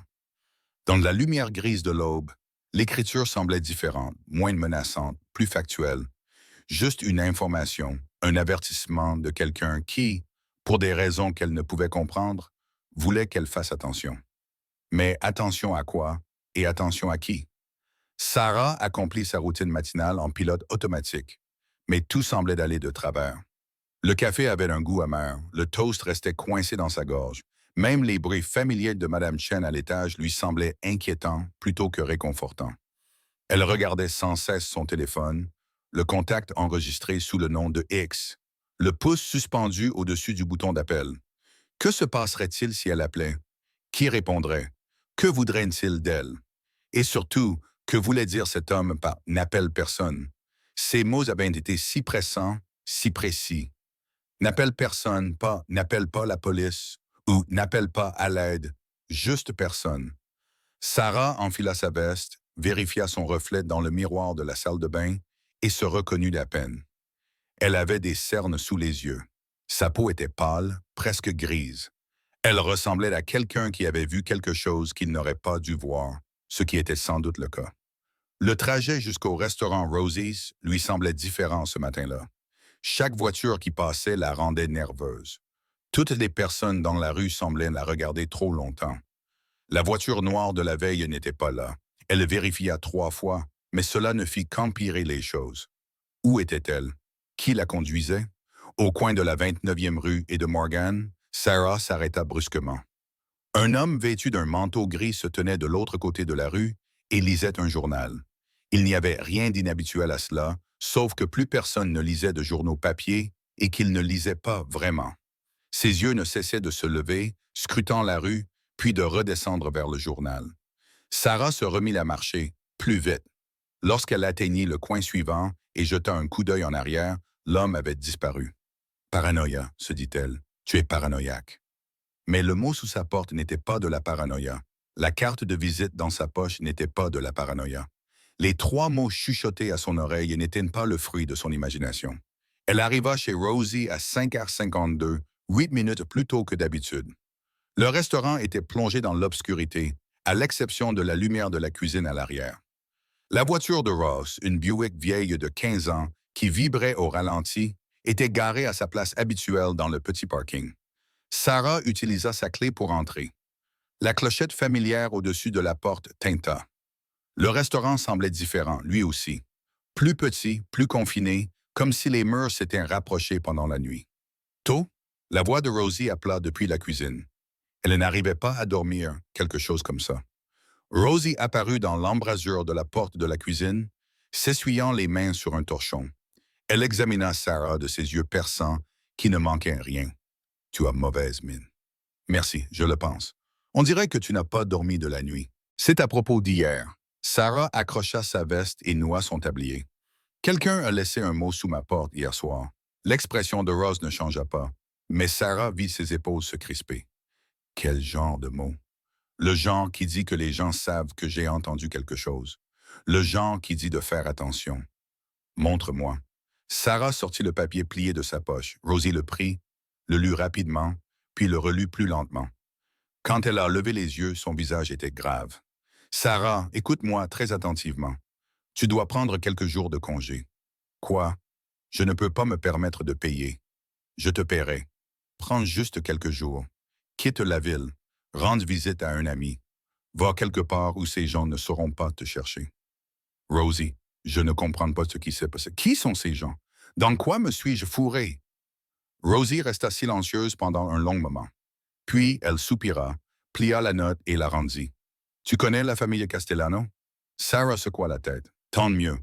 Dans la lumière grise de l'aube, l'écriture semblait différente, moins menaçante, plus factuelle. Juste une information, un avertissement de quelqu'un qui, pour des raisons qu'elle ne pouvait comprendre, voulait qu'elle fasse attention. Mais attention à quoi et attention à qui? Sarah accomplit sa routine matinale en pilote automatique, mais tout semblait d'aller de travers. Le café avait un goût amer, le toast restait coincé dans sa gorge. Même les bruits familiers de Madame Chen à l'étage lui semblaient inquiétants plutôt que réconfortants. Elle regardait sans cesse son téléphone, le contact enregistré sous le nom de X, le pouce suspendu au-dessus du bouton d'appel. Que se passerait-il si elle appelait? Qui répondrait? Que voudrait-il d'elle? Et surtout, que voulait dire cet homme par «n'appelle personne»? Ces mots avaient été si pressants, si précis. N'appelle personne, pas «n'appelle pas la police» ou «n'appelle pas à l'aide», juste personne. Sarah enfila sa veste, vérifia son reflet dans le miroir de la salle de bain et se reconnut à peine. Elle avait des cernes sous les yeux. Sa peau était pâle, presque grise. Elle ressemblait à quelqu'un qui avait vu quelque chose qu'il n'aurait pas dû voir, ce qui était sans doute le cas. Le trajet jusqu'au restaurant Rosie's lui semblait différent ce matin-là. Chaque voiture qui passait la rendait nerveuse. Toutes les personnes dans la rue semblaient la regarder trop longtemps. La voiture noire de la veille n'était pas là. Elle vérifia 3 fois, mais cela ne fit qu'empirer les choses. Où était-elle? Qui la conduisait? Au coin de la 29e rue et de Morgan, Sarah s'arrêta brusquement. Un homme vêtu d'un manteau gris se tenait de l'autre côté de la rue et lisait un journal. Il n'y avait rien d'inhabituel à cela, sauf que plus personne ne lisait de journaux papier et qu'il ne lisait pas vraiment. Ses yeux ne cessaient de se lever, scrutant la rue, puis de redescendre vers le journal. Sarah se remit à marcher, plus vite. Lorsqu'elle atteignit le coin suivant et jeta un coup d'œil en arrière, l'homme avait disparu. Paranoïa, se dit-elle, tu es paranoïaque. Mais le mot sous sa porte n'était pas de la paranoïa. La carte de visite dans sa poche n'était pas de la paranoïa. Les 3 mots chuchotés à son oreille n'étaient pas le fruit de son imagination. Elle arriva chez Rosie à 5h52, 8 minutes plus tôt que d'habitude. Le restaurant était plongé dans l'obscurité, à l'exception de la lumière de la cuisine à l'arrière. La voiture de Ross, une Buick vieille de 15 ans, qui vibrait au ralenti, était garée à sa place habituelle dans le petit parking. Sarah utilisa sa clé pour entrer. La clochette familière au-dessus de la porte tinta. Le restaurant semblait différent, lui aussi. Plus petit, plus confiné, comme si les murs s'étaient rapprochés pendant la nuit. Tôt, la voix de Rosie appela depuis la cuisine. Elle n'arrivait pas à dormir, quelque chose comme ça. Rosie apparut dans l'embrasure de la porte de la cuisine, s'essuyant les mains sur un torchon. Elle examina Sarah de ses yeux perçants qui ne manquaient rien. Tu as mauvaise mine. Merci, je le pense. On dirait que tu n'as pas dormi de la nuit. C'est à propos d'hier. Sarah accrocha sa veste et noua son tablier. Quelqu'un a laissé un mot sous ma porte hier soir. L'expression de Rose ne changea pas, mais Sarah vit ses épaules se crisper. Quel genre de mot? Le genre qui dit que les gens savent que j'ai entendu quelque chose. Le genre qui dit de faire attention. Montre-moi. Sarah sortit le papier plié de sa poche. Rosie le prit, le lut rapidement, puis le relut plus lentement. Quand elle a levé les yeux, son visage était grave. Sarah, écoute-moi très attentivement. Tu dois prendre quelques jours de congé. Quoi? Je ne peux pas me permettre de payer. Je te paierai. Prends juste quelques jours. Quitte la ville. Rende visite à un ami. Va quelque part où ces gens ne sauront pas te chercher. Rosie, je ne comprends pas ce qui s'est passé. Qui sont ces gens? Dans quoi me suis-je fourré? Rosie resta silencieuse pendant un long moment. Puis elle soupira, plia la note et la rendit. Tu connais la famille Castellano? Sarah secoua la tête. Tant mieux.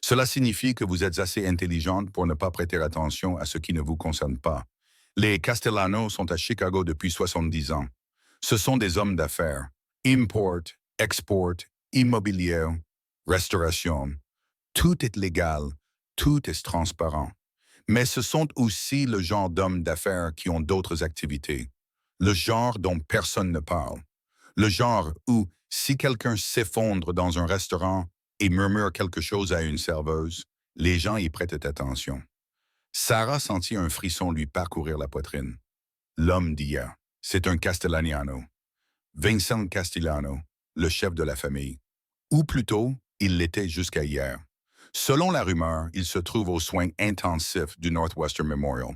Cela signifie que vous êtes assez intelligente pour ne pas prêter attention à ce qui ne vous concerne pas. Les Castellano sont à Chicago depuis 70 ans. Ce sont des hommes d'affaires. Import, export, immobilier, restauration. Tout est légal, tout est transparent. Mais ce sont aussi le genre d'hommes d'affaires qui ont d'autres activités. Le genre dont personne ne parle. Le genre où, si quelqu'un s'effondre dans un restaurant et murmure quelque chose à une serveuse, les gens y prêtent attention. Sarah sentit un frisson lui parcourir la poitrine. L'homme d'hier, c'est un Castellaniano. Vincent Castellano, le chef de la famille. Ou plutôt, il l'était jusqu'à hier. Selon la rumeur, il se trouve aux soins intensifs du Northwestern Memorial.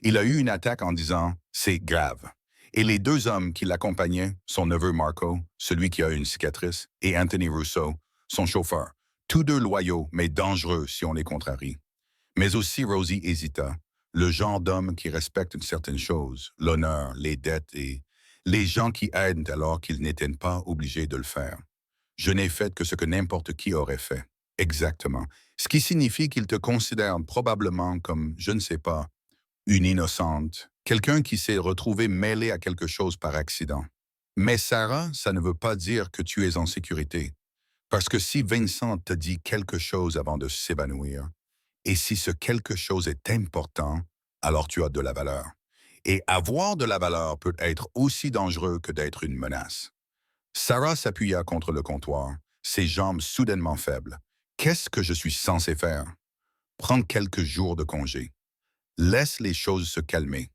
Il a eu une attaque en disant « c'est grave ». Et les deux hommes qui l'accompagnaient, son neveu Marco, celui qui a une cicatrice, et Anthony Russo, son chauffeur, tous deux loyaux mais dangereux si on les contrarie. Mais aussi Rosie hésita, le genre d'homme qui respecte une certaine chose, l'honneur, les dettes et les gens qui aident alors qu'ils n'étaient pas obligés de le faire. Je n'ai fait que ce que n'importe qui aurait fait. Exactement. Ce qui signifie qu'il te considère probablement comme, je ne sais pas, une innocente, quelqu'un qui s'est retrouvé mêlé à quelque chose par accident. Mais Sarah, ça ne veut pas dire que tu es en sécurité. Parce que si Vincent te dit quelque chose avant de s'évanouir, et si ce quelque chose est important, alors tu as de la valeur. Et avoir de la valeur peut être aussi dangereux que d'être une menace. Sarah s'appuya contre le comptoir, ses jambes soudainement faibles. Qu'est-ce que je suis censé faire? Prendre quelques jours de congé. Laisse les choses se calmer.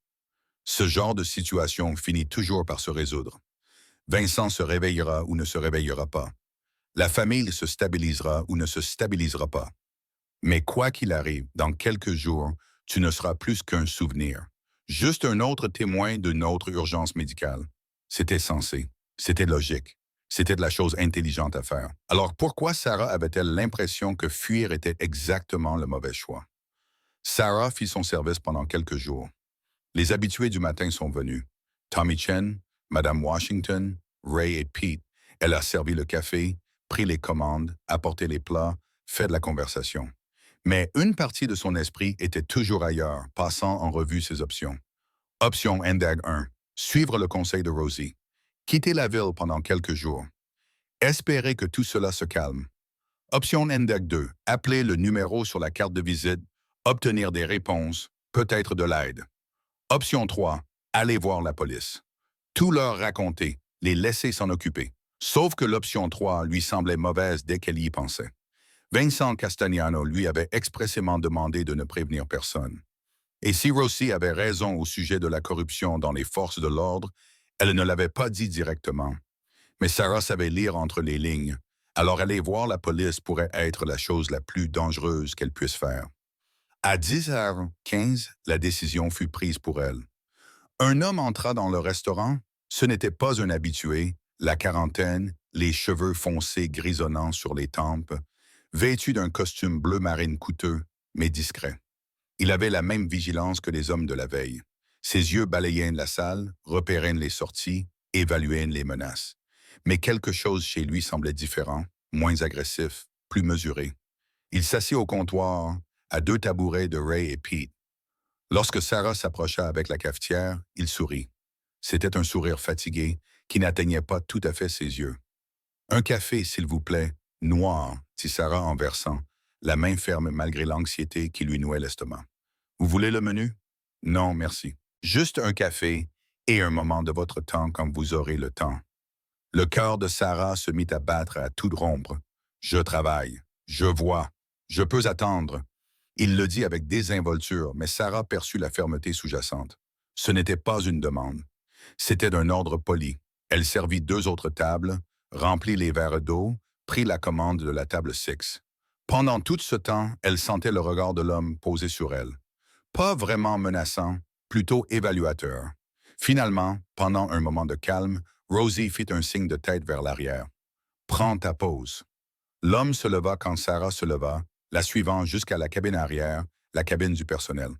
Ce genre de situation finit toujours par se résoudre. Vincent se réveillera ou ne se réveillera pas. La famille se stabilisera ou ne se stabilisera pas. Mais quoi qu'il arrive, dans quelques jours, tu ne seras plus qu'un souvenir. Juste un autre témoin d'une autre urgence médicale. C'était sensé. C'était logique. C'était de la chose intelligente à faire. Alors pourquoi Sarah avait-elle l'impression que fuir était exactement le mauvais choix? Sarah fit son service pendant quelques jours. Les habitués du matin sont venus. Tommy Chen, Madame Washington, Ray et Pete. Elle a servi le café, pris les commandes, apporté les plats, fait de la conversation. Mais une partie de son esprit était toujours ailleurs, passant en revue ses options. Option Indag 1. Suivre le conseil de Rosie. Quitter la ville pendant quelques jours. Espérer que tout cela se calme. Option Indag 2. Appeler le numéro sur la carte de visite, obtenir des réponses, peut-être de l'aide. Option 3. Aller voir la police. Tout leur raconter, les laisser s'en occuper. Sauf que l'option 3 lui semblait mauvaise dès qu'elle y pensait. Vincent Castellano lui avait expressément demandé de ne prévenir personne. Et si Rosie avait raison au sujet de la corruption dans les forces de l'ordre, elle ne l'avait pas dit directement. Mais Sarah savait lire entre les lignes, alors aller voir la police pourrait être la chose la plus dangereuse qu'elle puisse faire. À 10h15, la décision fut prise pour elle. Un homme entra dans le restaurant, Ce n'était pas un habitué, la quarantaine, les cheveux foncés grisonnants sur les tempes, vêtu d'un costume bleu marine coûteux, mais discret. Il avait la même vigilance que les hommes de la veille. Ses yeux balayaient la salle, repéraient les sorties, évaluaient les menaces. Mais quelque chose chez lui semblait différent, moins agressif, plus mesuré. Il s'assit au comptoir, à 2 tabourets de Ray et Pete. Lorsque Sarah s'approcha avec la cafetière, il sourit. C'était un sourire fatigué qui n'atteignait pas tout à fait ses yeux. Un café, s'il vous plaît, noir, dit Sarah en versant, la main ferme malgré l'anxiété qui lui nouait l'estomac. Vous voulez le menu? Non, merci. Juste un café et un moment de votre temps quand vous aurez le temps. Le cœur de Sarah se mit à battre à tout rompre. Je travaille, je vois, je peux attendre. Il le dit avec désinvolture, mais Sarah perçut la fermeté sous-jacente. Ce n'était pas une demande. C'était d'un ordre poli. Elle servit 2 autres tables, remplit les verres d'eau, prit la commande de la table 6. Pendant tout ce temps, elle sentait le regard de l'homme posé sur elle. Pas vraiment menaçant, plutôt évaluateur. Finalement, pendant un moment de calme, Rosie fit un signe de tête vers l'arrière. « Prends ta pause. » L'homme se leva quand Sarah se leva, la suivant jusqu'à la cabine arrière, la cabine du personnel.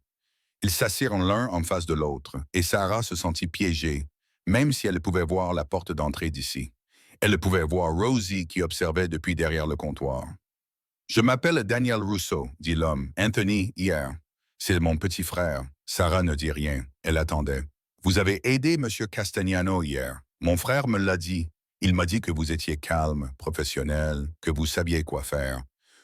Ils s'assirent l'un en face de l'autre, et Sarah se sentit piégée, même si elle pouvait voir la porte d'entrée d'ici. Elle pouvait voir Rosie qui observait depuis derrière le comptoir. « Je m'appelle Daniel Russo, dit l'homme. Anthony, hier. C'est mon petit frère. » Sarah ne dit rien. Elle attendait. « Vous avez aidé M. Castagnano hier. Mon frère me l'a dit. Il m'a dit que vous étiez calme, professionnel, que vous saviez quoi faire.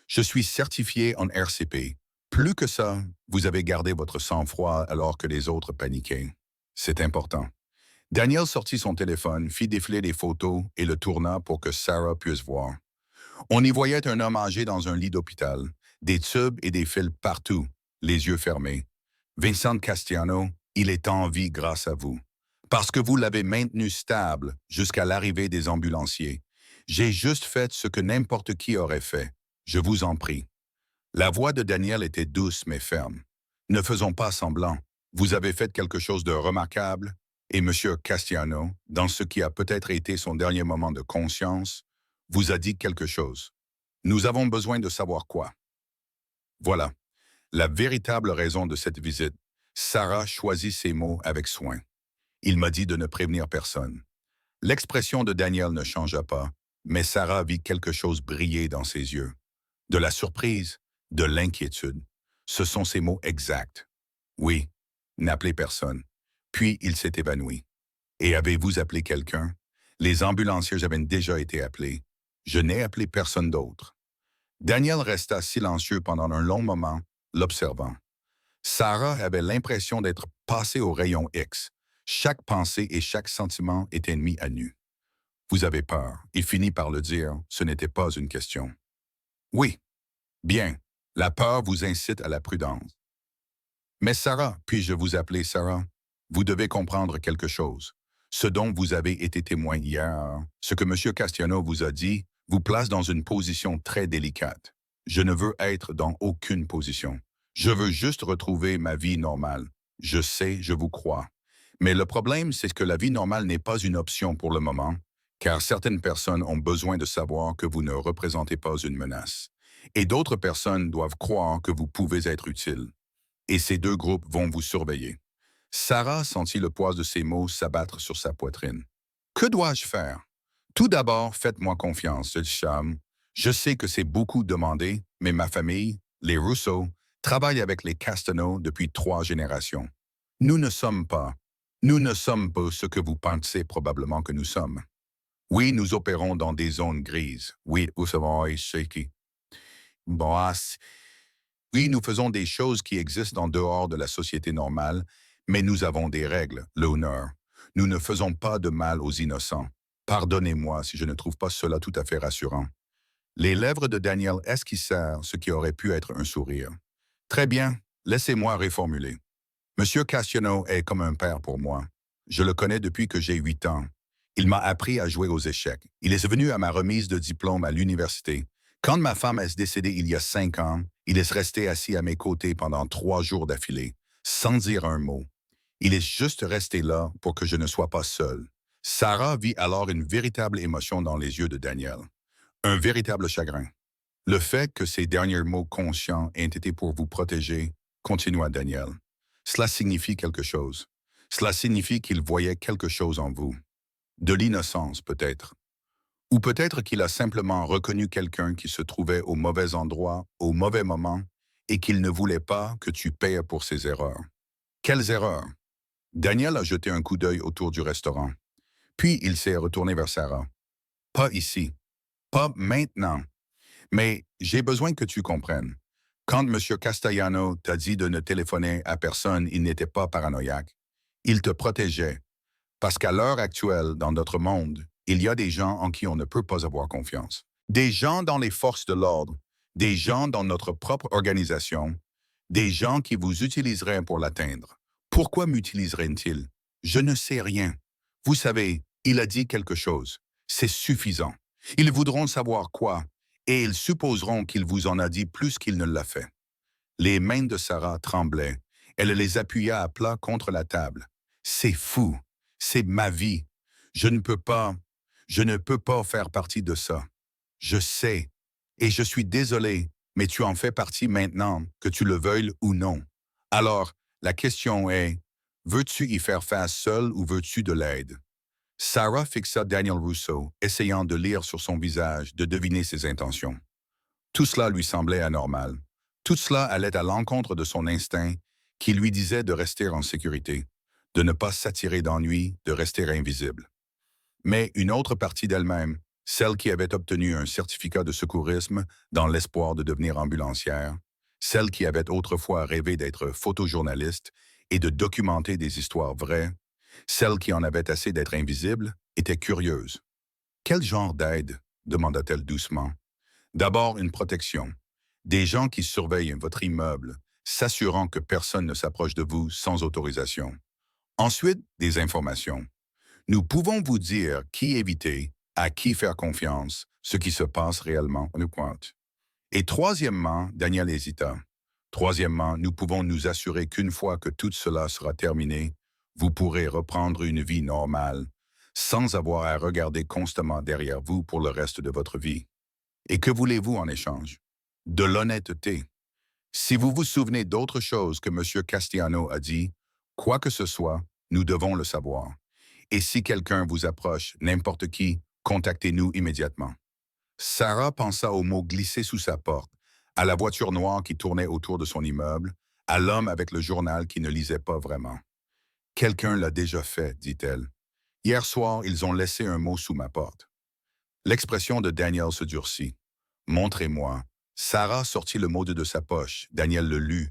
Je suis certifié en RCP. Plus que ça, vous avez gardé votre sang-froid alors que les autres paniquaient. C'est important. » Daniel sortit son téléphone, fit défiler les photos et le tourna pour que Sarah puisse voir. On y voyait un homme âgé dans un lit d'hôpital, des tubes et des fils partout, les yeux fermés. « Vincent Castiano, il est en vie grâce à vous. Parce que vous l'avez maintenu stable jusqu'à l'arrivée des ambulanciers. J'ai juste fait ce que n'importe qui aurait fait. Je vous en prie. » La voix de Daniel était douce mais ferme. « Ne faisons pas semblant. Vous avez fait quelque chose de remarquable. Et M. Castiano, dans ce qui a peut-être été son dernier moment de conscience, vous a dit quelque chose. Nous avons besoin de savoir quoi. » Voilà, la véritable raison de cette visite. Sarah choisit ses mots avec soin. Il m'a dit de ne prévenir personne. L'expression de Daniel ne changea pas, mais Sarah vit quelque chose briller dans ses yeux. De la surprise, de l'inquiétude. Ce sont ses mots exacts. Oui, n'appelez personne. Puis il s'est évanoui. Et avez-vous appelé quelqu'un? Les ambulanciers avaient déjà été appelés. Je n'ai appelé personne d'autre. Daniel resta silencieux pendant un long moment, l'observant. Sarah avait l'impression d'être passée au rayon X. Chaque pensée et chaque sentiment étaient mis à nu. Vous avez peur. Il finit par le dire, ce n'était pas une question. Oui. Bien. La peur vous incite à la prudence. Mais Sarah, puis-je vous appeler Sarah? Vous devez comprendre quelque chose. Ce dont vous avez été témoin hier, ce que M. Castiano vous a dit, vous place dans une position très délicate. Je ne veux être dans aucune position. Je veux juste retrouver ma vie normale. Je sais, je vous crois. Mais le problème, c'est que la vie normale n'est pas une option pour le moment, car certaines personnes ont besoin de savoir que vous ne représentez pas une menace. Et d'autres personnes doivent croire que vous pouvez être utile. Et ces 2 groupes vont vous surveiller. Sarah sentit le poids de ses mots s'abattre sur sa poitrine. « Que dois-je faire? Tout d'abord, faites-moi confiance, Cham. Je sais que c'est beaucoup demandé, mais ma famille, les Russo, travaille avec les Castano depuis 3 générations. Nous ne sommes pas ce que vous pensez probablement que nous sommes. Oui, nous opérons dans des zones grises. Oui, vous savez, c'est qui. Oui, nous faisons des choses qui existent en dehors de la société normale, mais nous avons des règles, l'honneur. Nous ne faisons pas de mal aux innocents. Pardonnez-moi si je ne trouve pas cela tout à fait rassurant. » Les lèvres de Daniel esquissèrent ce qui aurait pu être un sourire. « Très bien, laissez-moi réformuler. Monsieur Castiano est comme un père pour moi. Je le connais depuis que j'ai 8 ans. Il m'a appris à jouer aux échecs. Il est venu à ma remise de diplôme à l'université. Quand ma femme est décédée il y a 5 ans, il est resté assis à mes côtés pendant 3 jours d'affilée, sans dire un mot. Il est juste resté là pour que je ne sois pas seul. Sarah vit alors une véritable émotion dans les yeux de Daniel, un véritable chagrin. Le fait que ces derniers mots conscients aient été pour vous protéger, continua Daniel. Cela signifie quelque chose. Cela signifie qu'il voyait quelque chose en vous. De l'innocence, peut-être. Ou peut-être qu'il a simplement reconnu quelqu'un qui se trouvait au mauvais endroit, au mauvais moment, et qu'il ne voulait pas que tu payes pour ses erreurs. Quelles erreurs? Daniel a jeté un coup d'œil autour du restaurant. Puis il s'est retourné vers Sarah. Pas ici. Pas maintenant. Mais j'ai besoin que tu comprennes. Quand M. Castellano t'a dit de ne téléphoner à personne, il n'était pas paranoïaque. Il te protégeait. Parce qu'à l'heure actuelle, dans notre monde, il y a des gens en qui on ne peut pas avoir confiance. Des gens dans les forces de l'ordre, des gens dans notre propre organisation, des gens qui vous utiliseraient pour l'atteindre. Pourquoi m'utiliserait-il? Je ne sais rien. Vous savez, il a dit quelque chose. C'est suffisant. Ils voudront savoir quoi, et ils supposeront qu'il vous en a dit plus qu'il ne l'a fait. Les mains de Sarah tremblaient. Elle les appuya à plat contre la table. C'est fou. C'est ma vie. Je ne peux pas, je ne peux pas faire partie de ça. Je sais. Et je suis désolé, mais tu en fais partie maintenant, que tu le veuilles ou non. Alors, la question est, veux-tu y faire face seul ou veux-tu de l'aide? Sarah fixa Daniel Russo, essayant de lire sur son visage, de deviner ses intentions. Tout cela lui semblait anormal. Tout cela allait à l'encontre de son instinct qui lui disait de rester en sécurité, de ne pas s'attirer d'ennui, de rester invisible. Mais une autre partie d'elle-même, celle qui avait obtenu un certificat de secourisme dans l'espoir de devenir ambulancière, celle qui avait autrefois rêvé d'être photojournaliste et de documenter des histoires vraies, celle qui en avait assez d'être invisible, était curieuse. Quel genre d'aide? Demanda-t-elle doucement. D'abord, une protection. Des gens qui surveillent votre immeuble, s'assurant que personne ne s'approche de vous sans autorisation. Ensuite, des informations. Nous pouvons vous dire qui éviter, à qui faire confiance, ce qui se passe réellement, nous pointe. Et troisièmement, Daniel hésita. Troisièmement, nous pouvons nous assurer qu'une fois que tout cela sera terminé, vous pourrez reprendre une vie normale, sans avoir à regarder constamment derrière vous pour le reste de votre vie. Et que voulez-vous en échange? De l'honnêteté. Si vous vous souvenez d'autre chose que M. Castellano a dit, quoi que ce soit, nous devons le savoir. Et si quelqu'un vous approche, n'importe qui, contactez-nous immédiatement. Sarah pensa aux mots glissés sous sa porte, à la voiture noire qui tournait autour de son immeuble, à l'homme avec le journal qui ne lisait pas vraiment. Quelqu'un l'a déjà fait, dit-elle. Hier soir, ils ont laissé un mot sous ma porte. L'expression de Daniel se durcit. Montrez-moi. Sarah sortit le mot de sa poche. Daniel le lut,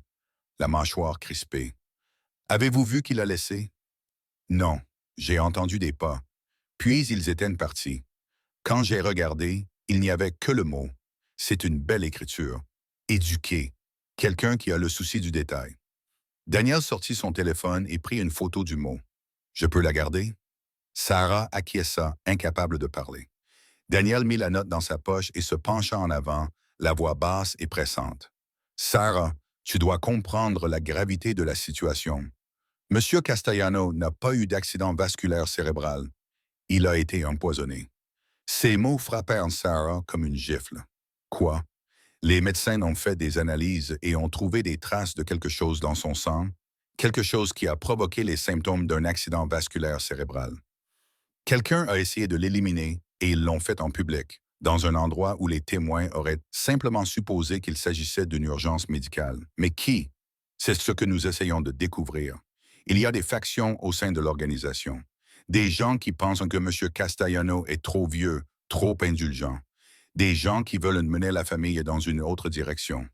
la mâchoire crispée. Avez-vous vu qui l'a laissé? Non, j'ai entendu des pas. Puis ils étaient partis. Quand j'ai regardé, il n'y avait que le mot. C'est une belle écriture. Éduqué. Quelqu'un qui a le souci du détail. Daniel sortit son téléphone et prit une photo du mot. Je peux la garder? Sarah acquiesça, incapable de parler. Daniel mit la note dans sa poche et se pencha en avant, la voix basse et pressante. Sarah, tu dois comprendre la gravité de la situation. Monsieur Castellano n'a pas eu d'accident vasculaire cérébral. Il a été empoisonné. Ces mots frappèrent Sarah comme une gifle. Quoi? Les médecins ont fait des analyses et ont trouvé des traces de quelque chose dans son sang, quelque chose qui a provoqué les symptômes d'un accident vasculaire cérébral. Quelqu'un a essayé de l'éliminer et ils l'ont fait en public, dans un endroit où les témoins auraient simplement supposé qu'il s'agissait d'une urgence médicale. Mais qui? C'est ce que nous essayons de découvrir. Il y a des factions au sein de l'organisation. Des gens qui pensent que M. Castellano est trop vieux, trop indulgent. Des gens qui veulent mener la famille dans une autre direction.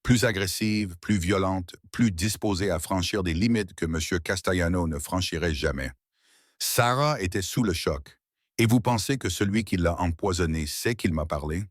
Plus agressive, plus violente, plus disposée à franchir des limites que M. Castellano ne franchirait jamais. Sarah était sous le choc. Et vous pensez que celui qui l'a empoisonné sait qu'il m'a parlé?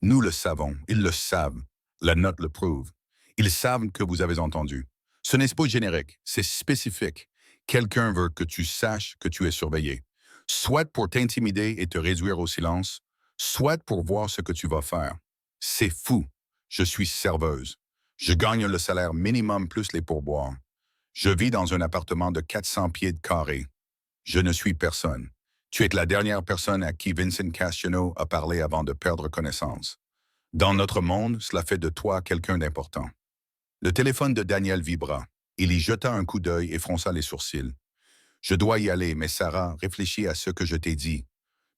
Nous le savons, ils le savent. La note le prouve. Ils savent que vous avez entendu. Ce n'est pas générique, c'est spécifique. Quelqu'un veut que tu saches que tu es surveillé. Soit pour t'intimider et te réduire au silence, soit pour voir ce que tu vas faire. C'est fou. Je suis serveuse. Je gagne le salaire minimum plus les pourboires. Je vis dans un appartement de 400 pieds de carré. Je ne suis personne. Tu es la dernière personne à qui Vincent Castiano a parlé avant de perdre connaissance. Dans notre monde, cela fait de toi quelqu'un d'important. Le téléphone de Daniel vibra. Il y jeta un coup d'œil et fronça les sourcils. Je dois y aller, mais Sarah, réfléchis à ce que je t'ai dit.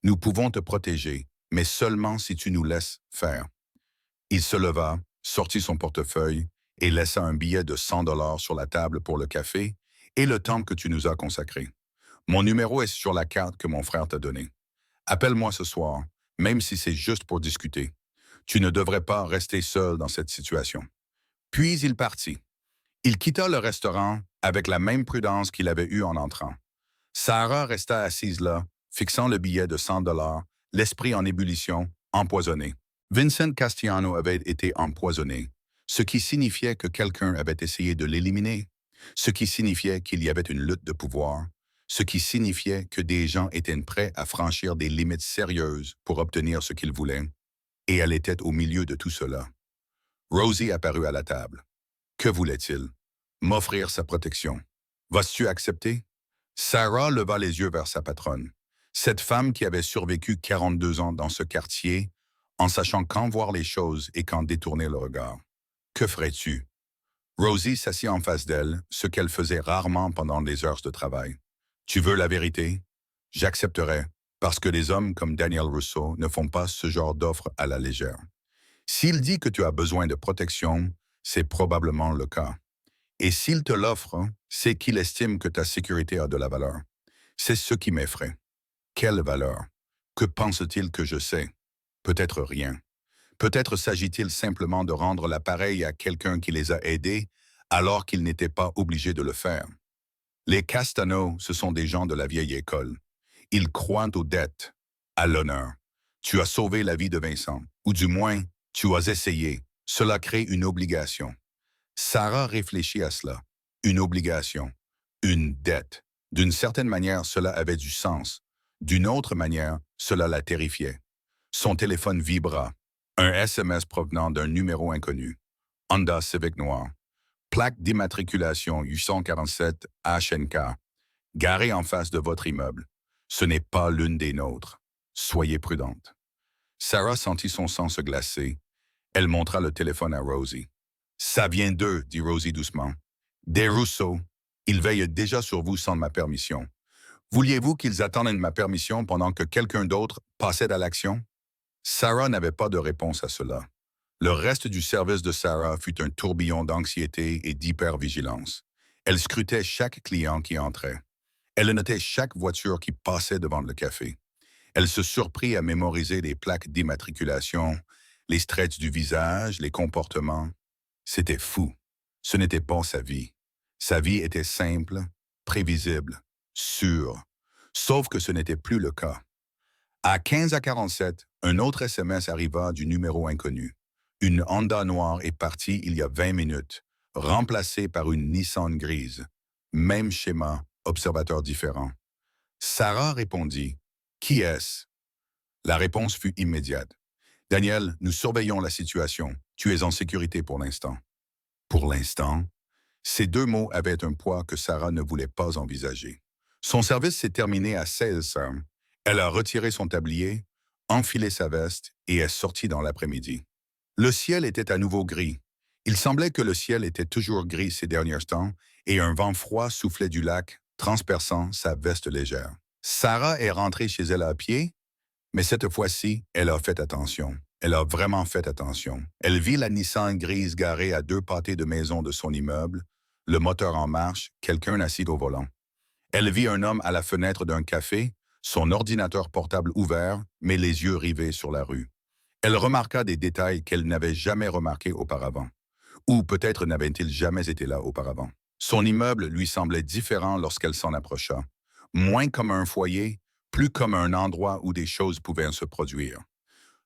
Nous pouvons te protéger, mais seulement si tu nous laisses faire. Il se leva, sortit son portefeuille et laissa un billet de 100 $ sur la table pour le café et le temps que tu nous as consacré. Mon numéro est sur la carte que mon frère t'a donnée. Appelle-moi ce soir, même si c'est juste pour discuter. Tu ne devrais pas rester seul dans cette situation. Puis il partit. Il quitta le restaurant avec la même prudence qu'il avait eue en entrant. Sarah resta assise là, fixant le billet de 100 $, l'esprit en ébullition, empoisonné. Vincent Castiano avait été empoisonné, ce qui signifiait que quelqu'un avait essayé de l'éliminer, ce qui signifiait qu'il y avait une lutte de pouvoir, ce qui signifiait que des gens étaient prêts à franchir des limites sérieuses pour obtenir ce qu'ils voulaient, et elle était au milieu de tout cela. Rosie apparut à la table. Que voulait-il? M'offrir sa protection. Vas-tu accepter? Sarah leva les yeux vers sa patronne. Cette femme qui avait survécu 42 ans dans ce quartier, en sachant quand voir les choses et quand détourner le regard. Que ferais-tu? Rosie s'assit en face d'elle, ce qu'elle faisait rarement pendant les heures de travail. Tu veux la vérité? J'accepterai, parce que les hommes comme Daniel Russo ne font pas ce genre d'offre à la légère. S'il dit que tu as besoin de protection, c'est probablement le cas. Et s'il te l'offre, c'est qu'il estime que ta sécurité a de la valeur. C'est ce qui m'effraie. Quelle valeur? Que pense-t-il que je sais? Peut-être rien. Peut-être s'agit-il simplement de rendre l'appareil à quelqu'un qui les a aidés alors qu'ils n'étaient pas obligés de le faire. Les Castano, ce sont des gens de la vieille école. Ils croient aux dettes, à l'honneur. Tu as sauvé la vie de Vincent, ou du moins, tu as essayé. Cela crée une obligation. Sarah réfléchit à cela. Une obligation, une dette. D'une certaine manière, cela avait du sens. D'une autre manière, cela la terrifiait. Son téléphone vibra. Un SMS provenant d'un numéro inconnu. Honda Civic noir. Plaque d'immatriculation 847 HNK. Garée en face de votre immeuble. Ce n'est pas l'une des nôtres. Soyez prudente. Sarah sentit son sang se glacer. Elle montra le téléphone à Rosie. Ça vient d'eux, dit Rosie doucement. Des Rousseau. Ils veillent déjà sur vous sans ma permission. Vouliez-vous qu'ils attendent ma permission pendant que quelqu'un d'autre passait à l'action? Sarah n'avait pas de réponse à cela. Le reste du service de Sarah fut un tourbillon d'anxiété et d'hypervigilance. Elle scrutait chaque client qui entrait. Elle notait chaque voiture qui passait devant le café. Elle se surprit à mémoriser les plaques d'immatriculation, les stretches du visage, les comportements. C'était fou. Ce n'était pas sa vie. Sa vie était simple, prévisible, sûre. Sauf que ce n'était plus le cas. À 15h47, un autre SMS arriva du numéro inconnu. Une Honda noire est partie il y a 20 minutes, remplacée par une Nissan grise. Même schéma, observateur différent. Sarah répondit. Qui est-ce? La réponse fut immédiate. Daniel, nous surveillons la situation. Tu es en sécurité pour l'instant. Pour l'instant? Ces deux mots avaient un poids que Sarah ne voulait pas envisager. Son service s'est terminé à 16h. Elle a retiré son tablier, enfilé sa veste et est sortie dans l'après-midi. Le ciel était à nouveau gris. Il semblait que le ciel était toujours gris ces derniers temps et un vent froid soufflait du lac, transperçant sa veste légère. Sarah est rentrée chez elle à pied, mais cette fois-ci, elle a fait attention. Elle a vraiment fait attention. Elle vit la Nissan grise garée à 2 pâtés de maison de son immeuble, le moteur en marche, quelqu'un assis au volant. Elle vit un homme à la fenêtre d'un café, son ordinateur portable ouvert, mais les yeux rivés sur la rue. Elle remarqua des détails qu'elle n'avait jamais remarqués auparavant. Ou peut-être n'avait-il jamais été là auparavant. Son immeuble lui semblait différent lorsqu'elle s'en approcha. Moins comme un foyer, plus comme un endroit où des choses pouvaient se produire.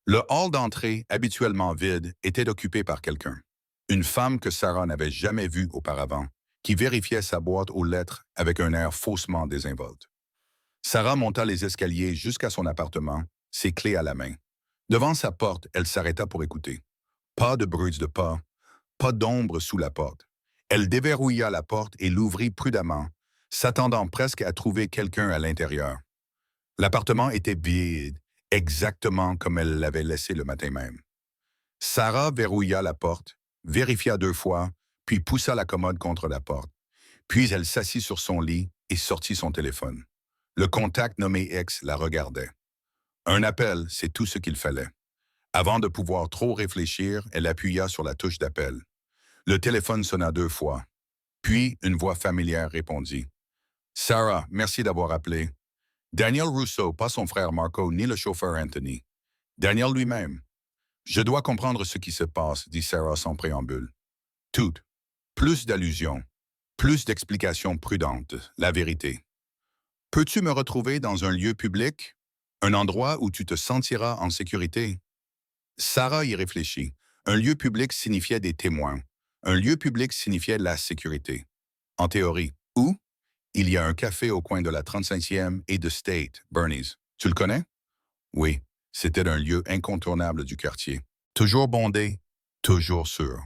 Le hall d'entrée, habituellement vide, était occupé par quelqu'un. Une femme que Sarah n'avait jamais vue auparavant, qui vérifiait sa boîte aux lettres avec un air faussement désinvolte. Sarah monta les escaliers jusqu'à son appartement, ses clés à la main. Devant sa porte, elle s'arrêta pour écouter. Pas de bruit de pas, pas d'ombre sous la porte. Elle déverrouilla la porte et l'ouvrit prudemment, s'attendant presque à trouver quelqu'un à l'intérieur. L'appartement était vide, exactement comme elle l'avait laissé le matin même. Sarah verrouilla la porte, vérifia 2 fois, puis poussa la commode contre la porte. Puis elle s'assit sur son lit et sortit son téléphone. Le contact nommé X la regardait. Un appel, c'est tout ce qu'il fallait. Avant de pouvoir trop réfléchir, elle appuya sur la touche d'appel. Le téléphone sonna 2 fois. Puis une voix familière répondit. Sarah, merci d'avoir appelé. Daniel Russo, pas son frère Marco ni le chauffeur Anthony. Daniel lui-même. Je dois comprendre ce qui se passe, dit Sarah sans préambule. Tout. Plus d'allusions. Plus d'explications prudentes. La vérité. Peux-tu me retrouver dans un lieu public? Un endroit où tu te sentiras en sécurité? Sarah y réfléchit. Un lieu public signifiait des témoins. Un lieu public signifiait la sécurité. En théorie. Où? Il y a un café au coin de la 35e et de State, Bernie's. Tu le connais? Oui, c'était un lieu incontournable du quartier. Toujours bondé, toujours sûr.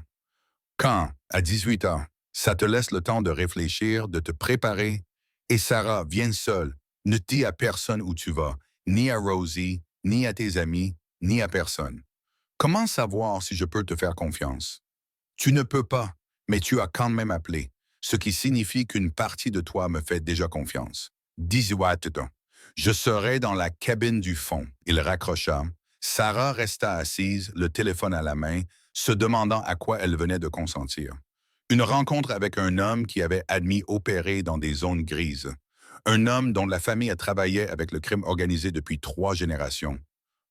Quand, à 18 ans, ça te laisse le temps de réfléchir, de te préparer, et Sarah, viens seule, ne dis à personne où tu vas, ni à Rosie, ni à tes amis, ni à personne. Comment savoir si je peux te faire confiance? Tu ne peux pas, mais tu as quand même appelé, ce qui signifie qu'une partie de toi me fait déjà confiance. 18 ans. Je serai dans la cabine du fond. Il raccrocha. Sarah resta assise, le téléphone à la main, se demandant à quoi elle venait de consentir. Une rencontre avec un homme qui avait admis opérer dans des zones grises. Un homme dont la famille a travaillé avec le crime organisé depuis 3 générations.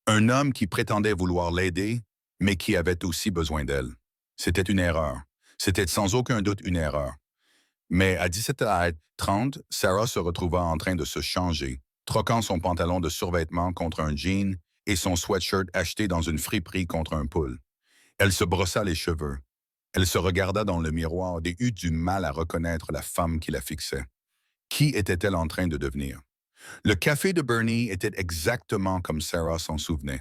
Un homme qui prétendait vouloir l'aider, mais qui avait aussi besoin d'elle. C'était une erreur. C'était sans aucun doute une erreur. Mais à 17h30, Sarah se retrouva en train de se changer, troquant son pantalon de survêtement contre un jean et son sweatshirt acheté dans une friperie contre un pull. Elle se brossa les cheveux. Elle se regarda dans le miroir et eut du mal à reconnaître la femme qui la fixait. Qui était-elle en train de devenir? Le café de Bernie était exactement comme Sarah s'en souvenait.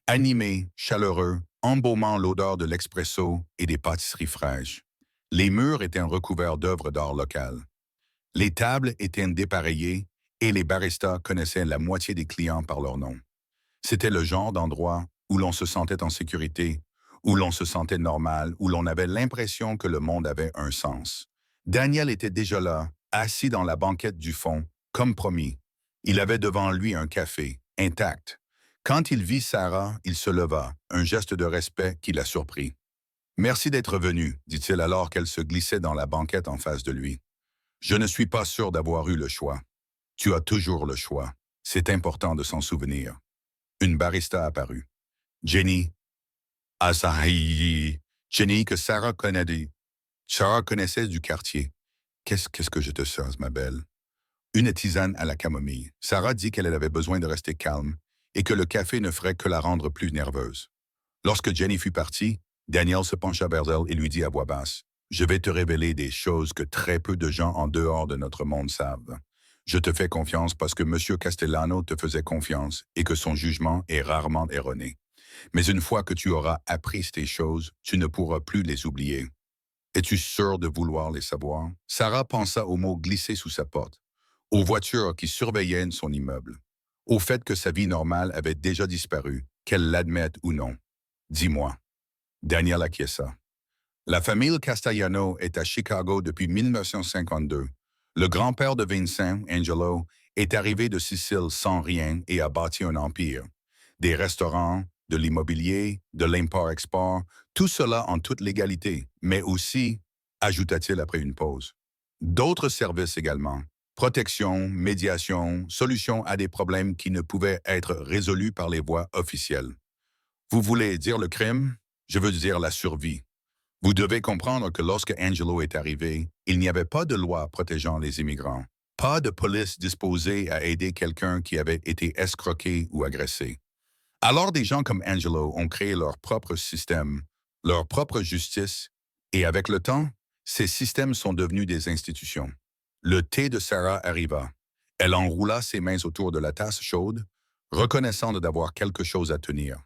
Animé, chaleureux, embaumant l'odeur de l'expresso et des pâtisseries fraîches. Les murs étaient recouverts d'œuvres d'art locales. Les tables étaient dépareillées et les baristas connaissaient la moitié des clients par leur nom. C'était le genre d'endroit où l'on se sentait en sécurité, où l'on se sentait normal, où l'on avait l'impression que le monde avait un sens. Daniel était déjà là, assis dans la banquette du fond, comme promis. Il avait devant lui un café, intact. Quand il vit Sarah, il se leva, un geste de respect qui la surprit. Merci d'être venu, dit-il alors qu'elle se glissait dans la banquette en face de lui. Je ne suis pas sûr d'avoir eu le choix. Tu as toujours le choix. C'est important de s'en souvenir. Une barista apparut. Jenny. Asahi. Jenny que Sarah connaissait du quartier. Qu'est-ce que je te sers, ma belle? Une tisane à la camomille. Sarah dit qu'elle avait besoin de rester calme et que le café ne ferait que la rendre plus nerveuse. Lorsque Jenny fut partie, Daniel se pencha vers elle et lui dit à voix basse, « Je vais te révéler des choses que très peu de gens en dehors de notre monde savent. Je te fais confiance parce que M. Castellano te faisait confiance et que son jugement est rarement erroné. Mais une fois que tu auras appris ces choses, tu ne pourras plus les oublier. Es-tu sûr de vouloir les savoir? » Sarah pensa aux mots glissés sous sa porte, aux voitures qui surveillaient son immeuble, au fait que sa vie normale avait déjà disparu, qu'elle l'admette ou non. « Dis-moi. » Daniel acquiesça. La famille Castellano est à Chicago depuis 1952. Le grand-père de Vincent, Angelo, est arrivé de Sicile sans rien et a bâti un empire. Des restaurants, de l'immobilier, de l'import-export, tout cela en toute légalité, mais aussi, ajouta-t-il après une pause, d'autres services également. Protection, médiation, solution à des problèmes qui ne pouvaient être résolus par les voies officielles. Vous voulez dire le crime? Je veux dire la survie. Vous devez comprendre que lorsque Angelo est arrivé, il n'y avait pas de loi protégeant les immigrants, pas de police disposée à aider quelqu'un qui avait été escroqué ou agressé. Alors des gens comme Angelo ont créé leur propre système, leur propre justice, et avec le temps, ces systèmes sont devenus des institutions. Le thé de Sarah arriva. Elle enroula ses mains autour de la tasse chaude, reconnaissante d'avoir quelque chose à tenir.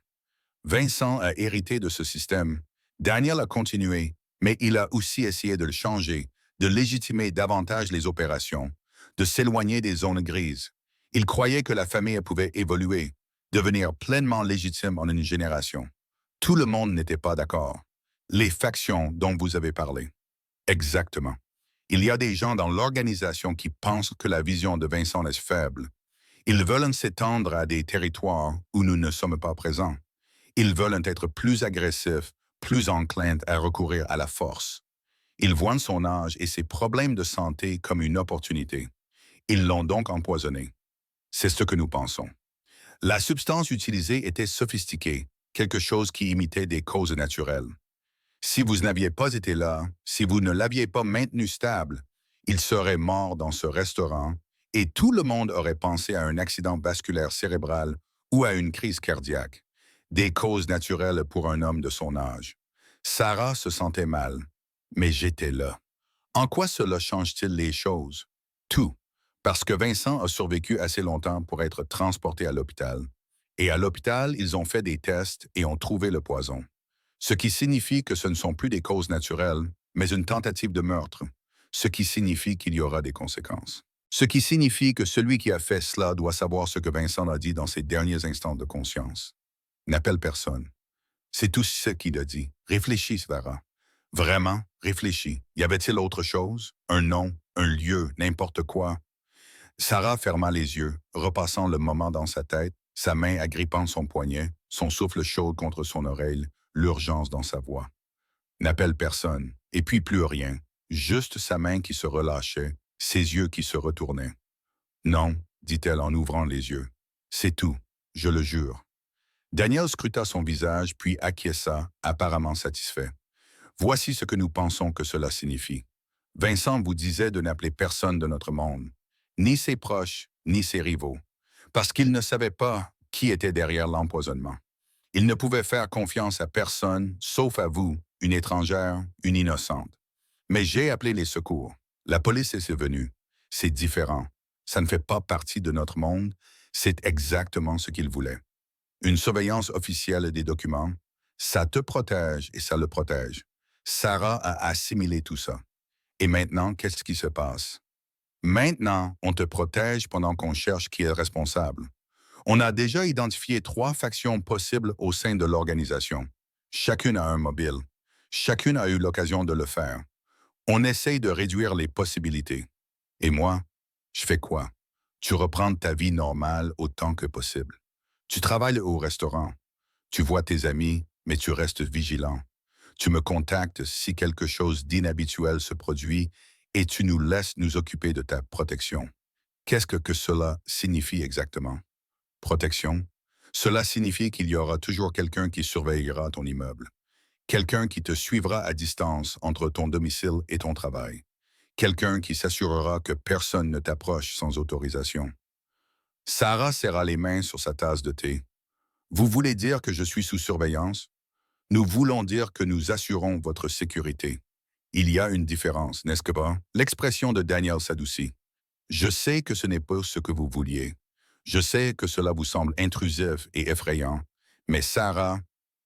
Vincent a hérité de ce système. Daniel a continué, mais il a aussi essayé de le changer, de légitimer davantage les opérations, de s'éloigner des zones grises. Ils croyaient que la famille pouvait évoluer, devenir pleinement légitime en une génération. Tout le monde n'était pas d'accord. Les factions dont vous avez parlé. Exactement. Il y a des gens dans l'organisation qui pensent que la vision de Vincent est faible. Ils veulent s'étendre à des territoires où nous ne sommes pas présents. Ils veulent être plus agressifs, plus enclins à recourir à la force. Ils voient son âge et ses problèmes de santé comme une opportunité. Ils l'ont donc empoisonné. C'est ce que nous pensons. La substance utilisée était sophistiquée, quelque chose qui imitait des causes naturelles. Si vous n'aviez pas été là, si vous ne l'aviez pas maintenu stable, il serait mort dans ce restaurant et tout le monde aurait pensé à un accident vasculaire cérébral ou à une crise cardiaque. Des causes naturelles pour un homme de son âge. Sarah se sentait mal, mais j'étais là. En quoi cela change-t-il les choses? Tout. Parce que Vincent a survécu assez longtemps pour être transporté à l'hôpital. Et à l'hôpital, ils ont fait des tests et ont trouvé le poison. Ce qui signifie que ce ne sont plus des causes naturelles, mais une tentative de meurtre. Ce qui signifie qu'il y aura des conséquences. Ce qui signifie que celui qui a fait cela doit savoir ce que Vincent a dit dans ses derniers instants de conscience. N'appelle personne. C'est tout ce qu'il a dit. Réfléchis, Svara. Vraiment, réfléchis. Y avait-il autre chose? Un nom, un lieu, n'importe quoi? Sarah ferma les yeux, repassant le moment dans sa tête, sa main agrippant son poignet, son souffle chaud contre son oreille, l'urgence dans sa voix. N'appelle personne, et puis plus rien, juste sa main qui se relâchait, ses yeux qui se retournaient. Non, dit-elle en ouvrant les yeux. C'est tout, je le jure. Daniel scruta son visage, puis acquiesça, apparemment satisfait. Voici ce que nous pensons que cela signifie. Vincent vous disait de n'appeler personne de notre monde, ni ses proches, ni ses rivaux, parce qu'il ne savait pas qui était derrière l'empoisonnement. Il ne pouvait faire confiance à personne, sauf à vous, une étrangère, une innocente. Mais j'ai appelé les secours. La police est venue. C'est différent. Ça ne fait pas partie de notre monde. C'est exactement ce qu'il voulait. Une surveillance officielle des documents, ça te protège et ça le protège. Sarah a assimilé tout ça. Et maintenant, qu'est-ce qui se passe? Maintenant, on te protège pendant qu'on cherche qui est responsable. On a déjà identifié 3 factions possibles au sein de l'organisation. Chacune a un mobile. Chacune a eu l'occasion de le faire. On essaye de réduire les possibilités. Et moi, je fais quoi? Tu reprends ta vie normale autant que possible. Tu travailles au restaurant. Tu vois tes amis, mais tu restes vigilant. Tu me contactes si quelque chose d'inhabituel se produit et tu nous laisses nous occuper de ta protection. Qu'est-ce que cela signifie exactement? Protection? Cela signifie qu'il y aura toujours quelqu'un qui surveillera ton immeuble. Quelqu'un qui te suivra à distance entre ton domicile et ton travail. Quelqu'un qui s'assurera que personne ne t'approche sans autorisation. Sarah serra les mains sur sa tasse de thé. Vous voulez dire que je suis sous surveillance? Nous voulons dire que nous assurons votre sécurité. Il y a une différence, n'est-ce pas? L'expression de Daniel s'adoucit. Je sais que ce n'est pas ce que vous vouliez. Je sais que cela vous semble intrusif et effrayant. Mais Sarah,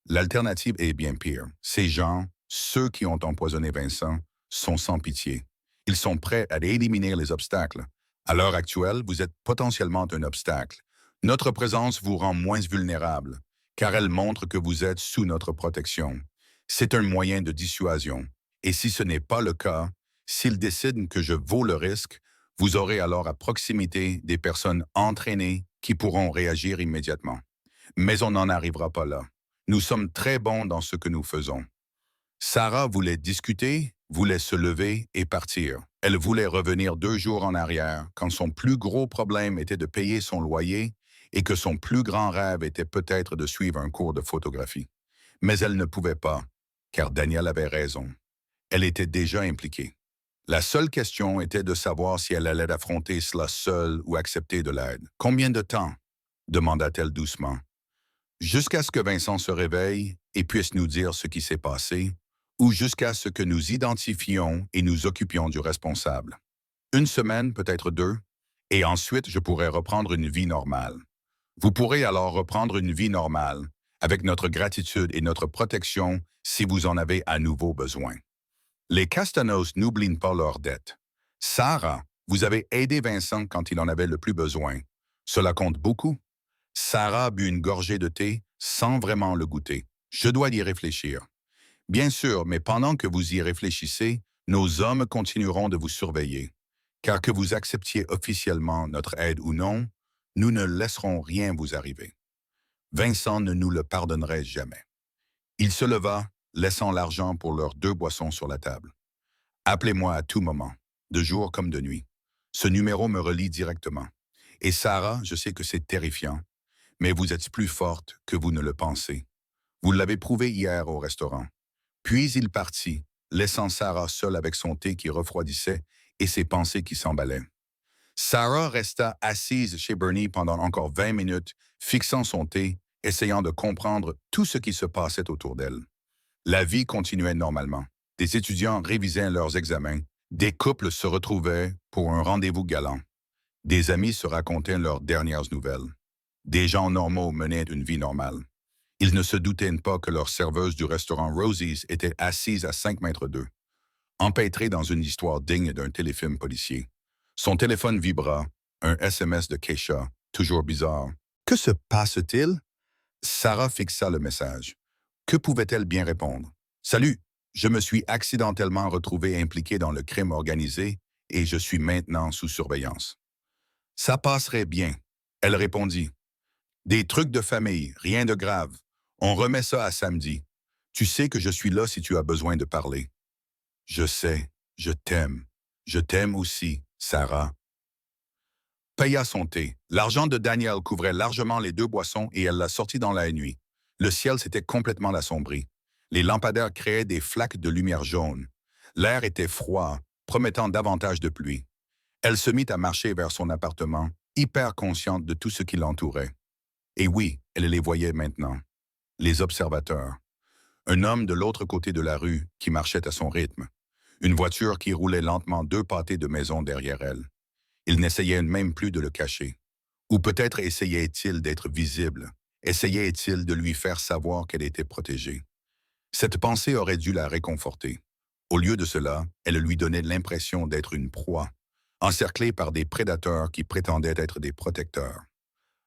l'alternative est bien pire. Ces gens, ceux qui ont empoisonné Vincent, sont sans pitié. Ils sont prêts à éliminer les obstacles. À l'heure actuelle, vous êtes potentiellement un obstacle. Notre présence vous rend moins vulnérable, car elle montre que vous êtes sous notre protection. C'est un moyen de dissuasion. Et si ce n'est pas le cas, s'ils décident que je vaux le risque, vous aurez alors à proximité des personnes entraînées qui pourront réagir immédiatement. Mais on n'en arrivera pas là. Nous sommes très bons dans ce que nous faisons. Sarah voulait discuter, voulait se lever et partir. Elle voulait revenir 2 jours en arrière, quand son plus gros problème était de payer son loyer et que son plus grand rêve était peut-être de suivre un cours de photographie. Mais elle ne pouvait pas, car Daniel avait raison. Elle était déjà impliquée. La seule question était de savoir si elle allait affronter cela seule ou accepter de l'aide. « Combien de temps? » demanda-t-elle doucement. « Jusqu'à ce que Vincent se réveille et puisse nous dire ce qui s'est passé, ou jusqu'à ce que nous identifions et nous occupions du responsable. 1 semaine, peut-être 2, et ensuite je pourrai reprendre une vie normale. Vous pourrez alors reprendre une vie normale, avec notre gratitude et notre protection si vous en avez à nouveau besoin. Les Castanos n'oublient pas leurs dettes. Sarah, vous avez aidé Vincent quand il en avait le plus besoin. Cela compte beaucoup. Sarah but une gorgée de thé sans vraiment le goûter. Je dois y réfléchir. Bien sûr, mais pendant que vous y réfléchissez, nos hommes continueront de vous surveiller. Car que vous acceptiez officiellement notre aide ou non, nous ne laisserons rien vous arriver. Vincent ne nous le pardonnerait jamais. Il se leva, laissant l'argent pour leurs 2 boissons sur la table. Appelez-moi à tout moment, de jour comme de nuit. Ce numéro me relie directement. Et Sarah, je sais que c'est terrifiant, mais vous êtes plus forte que vous ne le pensez. Vous l'avez prouvé hier au restaurant. Puis il partit, laissant Sarah seule avec son thé qui refroidissait et ses pensées qui s'emballaient. Sarah resta assise chez Bernie pendant encore 20 minutes, fixant son thé, essayant de comprendre tout ce qui se passait autour d'elle. La vie continuait normalement. Des étudiants révisaient leurs examens, des couples se retrouvaient pour un rendez-vous galant. Des amis se racontaient leurs dernières nouvelles. Des gens normaux menaient une vie normale. Ils ne se doutaient pas que leur serveuse du restaurant Rosie's était assise à 5 mètres d'eux, empêtrée dans une histoire digne d'un téléfilm policier. Son téléphone vibra, un SMS de Keisha, toujours bizarre. Que se passe-t-il? Sarah fixa le message. Que pouvait-elle bien répondre? Salut, je me suis accidentellement retrouvée impliquée dans le crime organisé et je suis maintenant sous surveillance. Ça passerait bien. Elle répondit. Des trucs de famille, rien de grave. On remet ça à samedi. Tu sais que je suis là si tu as besoin de parler. Je sais, je t'aime. Je t'aime aussi, Sarah. Paya son thé. L'argent de Daniel couvrait largement les 2 boissons et elle l'a sorti dans la nuit. Le ciel s'était complètement assombri. Les lampadaires créaient des flaques de lumière jaune. L'air était froid, promettant davantage de pluie. Elle se mit à marcher vers son appartement, hyper consciente de tout ce qui l'entourait. Et oui, elle les voyait maintenant. Les observateurs. Un homme de l'autre côté de la rue qui marchait à son rythme. Une voiture qui roulait lentement 2 pâtés de maison derrière elle. Il n'essayait même plus de le cacher. Ou peut-être essayait-il d'être visible. Essayait-il de lui faire savoir qu'elle était protégée. Cette pensée aurait dû la réconforter. Au lieu de cela, elle lui donnait l'impression d'être une proie, encerclée par des prédateurs qui prétendaient être des protecteurs.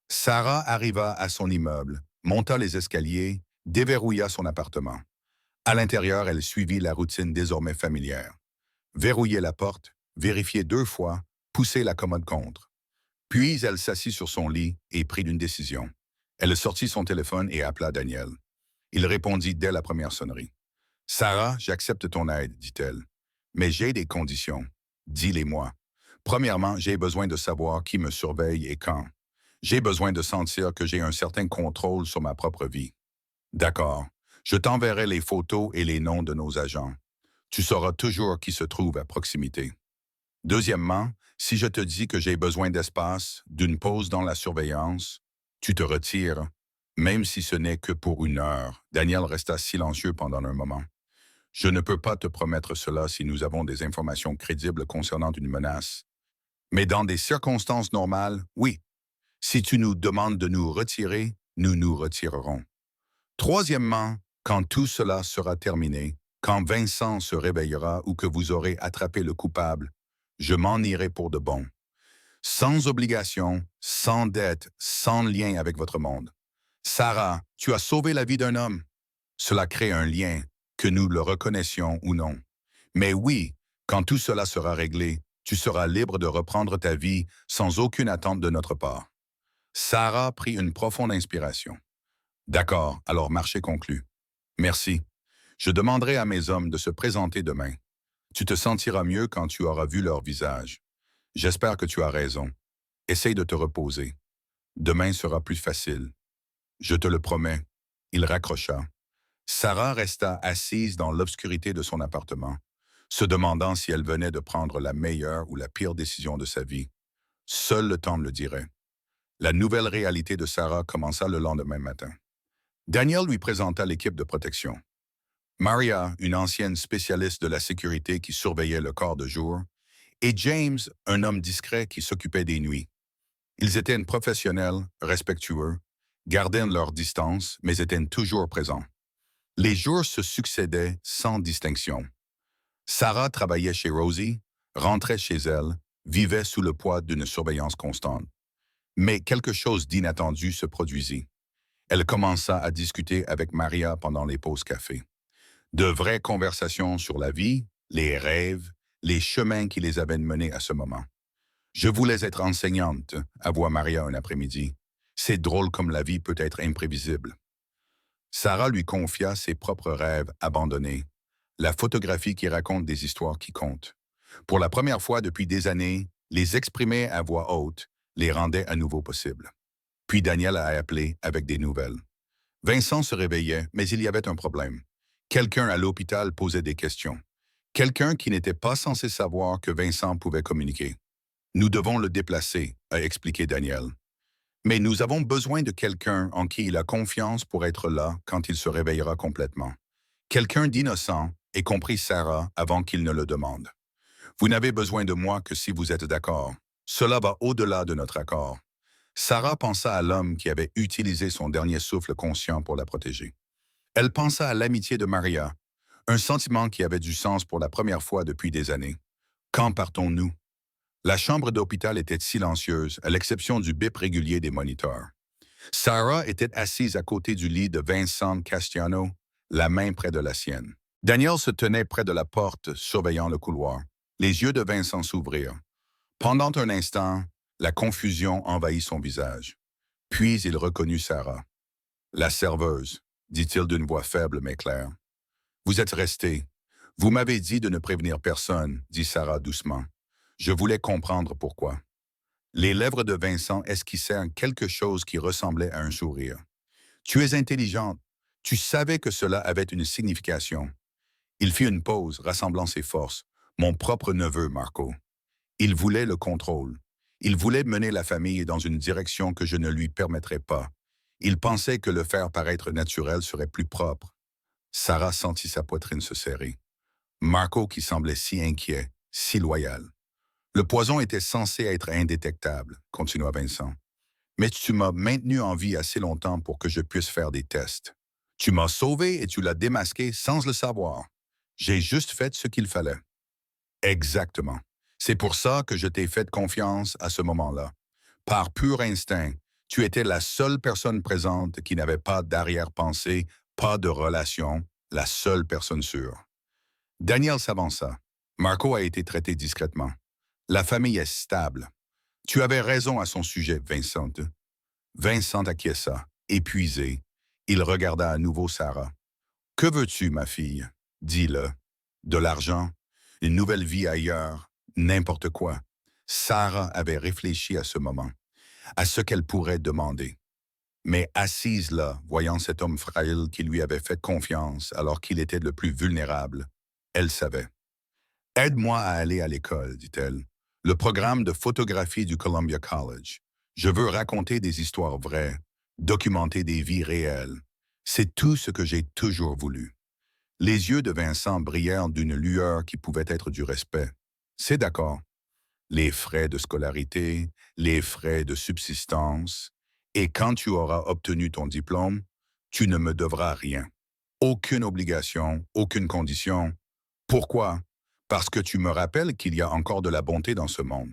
Sarah arriva à son immeuble, monta les escaliers, déverrouilla son appartement. À l'intérieur, elle suivit la routine désormais familière. Verrouiller la porte, vérifier 2 fois, pousser la commode contre. Puis elle s'assit sur son lit et prit une décision. Elle sortit son téléphone et appela Daniel. Il répondit dès la première sonnerie. « Sarah, j'accepte ton aide, dit-elle. Mais j'ai des conditions. Dis-les-moi. Premièrement, j'ai besoin de savoir qui me surveille et quand. J'ai besoin de sentir que j'ai un certain contrôle sur ma propre vie. D'accord. Je t'enverrai les photos et les noms de nos agents. Tu sauras toujours qui se trouve à proximité. Deuxièmement, si je te dis que j'ai besoin d'espace, d'une pause dans la surveillance, tu te retires, même si ce n'est que pour 1 heure. » Daniel resta silencieux pendant un moment. « Je ne peux pas te promettre cela si nous avons des informations crédibles concernant une menace. Mais dans des circonstances normales, oui. Si tu nous demandes de nous retirer, nous nous retirerons. Troisièmement, quand tout cela sera terminé, quand Vincent se réveillera ou que vous aurez attrapé le coupable, je m'en irai pour de bon. Sans obligation, sans dette, sans lien avec votre monde. Sarah, tu as sauvé la vie d'un homme. Cela crée un lien, que nous le reconnaissions ou non. Mais oui, quand tout cela sera réglé, tu seras libre de reprendre ta vie sans aucune attente de notre part. » Sarah prit une profonde inspiration. « D'accord, alors marché conclu. Merci. Je demanderai à mes hommes de se présenter demain. Tu te sentiras mieux quand tu auras vu leur visage. J'espère que tu as raison. Essaye de te reposer. Demain sera plus facile. Je te le promets. » Il raccrocha. Sarah resta assise dans l'obscurité de son appartement, se demandant si elle venait de prendre la meilleure ou la pire décision de sa vie. Seul le temps le dirait. La nouvelle réalité de Sarah commença le lendemain matin. Daniel lui présenta l'équipe de protection. Maria, une ancienne spécialiste de la sécurité qui surveillait le corps de jour, et James, un homme discret qui s'occupait des nuits. Ils étaient professionnels, respectueux, gardaient leur distance, mais étaient toujours présents. Les jours se succédaient sans distinction. Sarah travaillait chez Rosie, rentrait chez elle, vivait sous le poids d'une surveillance constante. Mais quelque chose d'inattendu se produisit. Elle commença à discuter avec Maria pendant les pauses café. De vraies conversations sur la vie, les rêves, les chemins qui les avaient menés à ce moment. Je voulais être enseignante, avoua Maria un après-midi. C'est drôle comme la vie peut être imprévisible. Sarah lui confia ses propres rêves abandonnés, la photographie qui raconte des histoires qui comptent. Pour la première fois depuis des années, les exprimer à voix haute les rendait à nouveau possibles. Puis Daniel a appelé avec des nouvelles. Vincent se réveillait, mais il y avait un problème. Quelqu'un à l'hôpital posait des questions. Quelqu'un qui n'était pas censé savoir que Vincent pouvait communiquer. Nous devons le déplacer, a expliqué Daniel. Mais nous avons besoin de quelqu'un en qui il a confiance pour être là quand il se réveillera complètement. Quelqu'un d'innocent, et compris Sarah, avant qu'il ne le demande. Vous n'avez besoin de moi que si vous êtes d'accord. Cela va au-delà de notre accord. Sarah pensa à l'homme qui avait utilisé son dernier souffle conscient pour la protéger. Elle pensa à l'amitié de Maria, un sentiment qui avait du sens pour la première fois depuis des années. Quand partons-nous? La chambre d'hôpital était silencieuse, à l'exception du bip régulier des moniteurs. Sarah était assise à côté du lit de Vincent Castiano, la main près de la sienne. Daniel se tenait près de la porte, surveillant le couloir. Les yeux de Vincent s'ouvrirent. Pendant un instant, la confusion envahit son visage. Puis il reconnut Sarah. La serveuse, dit-il d'une voix faible mais claire. Vous êtes restée. Vous m'avez dit de ne prévenir personne, dit Sarah doucement. Je voulais comprendre pourquoi. Les lèvres de Vincent esquissèrent quelque chose qui ressemblait à un sourire. Tu es intelligente. Tu savais que cela avait une signification. Il fit une pause, rassemblant ses forces. Mon propre neveu, Marco. Il voulait le contrôle. Il voulait mener la famille dans une direction que je ne lui permettrais pas. Il pensait que le faire paraître naturel serait plus propre. Sarah sentit sa poitrine se serrer. Marco qui semblait si inquiet, si loyal. Le poison était censé être indétectable, continua Vincent. Mais tu m'as maintenu en vie assez longtemps pour que je puisse faire des tests. Tu m'as sauvé et tu l'as démasqué sans le savoir. J'ai juste fait ce qu'il fallait. Exactement. C'est pour ça que je t'ai fait confiance à ce moment-là. Par pur instinct, tu étais la seule personne présente qui n'avait pas d'arrière-pensée, pas de relation, la seule personne sûre. Daniel s'avança. Marco a été traité discrètement. La famille est stable. Tu avais raison à son sujet, Vincent. Vincent acquiesça, épuisé. Il regarda à nouveau Sarah. Que veux-tu, ma fille? Dis-le. De l'argent, une nouvelle vie ailleurs, n'importe quoi. Sarah avait réfléchi à ce moment, à ce qu'elle pourrait demander. Mais assise là, voyant cet homme fragile qui lui avait fait confiance alors qu'il était le plus vulnérable, elle savait. Aide-moi à aller à l'école, dit-elle. Le programme de photographie du Columbia College. Je veux raconter des histoires vraies, documenter des vies réelles. C'est tout ce que j'ai toujours voulu. Les yeux de Vincent brillèrent d'une lueur qui pouvait être du respect. C'est d'accord. Les frais de scolarité, les frais de subsistance, et quand tu auras obtenu ton diplôme, tu ne me devras rien. Aucune obligation, aucune condition. Pourquoi? Parce que tu me rappelles qu'il y a encore de la bonté dans ce monde,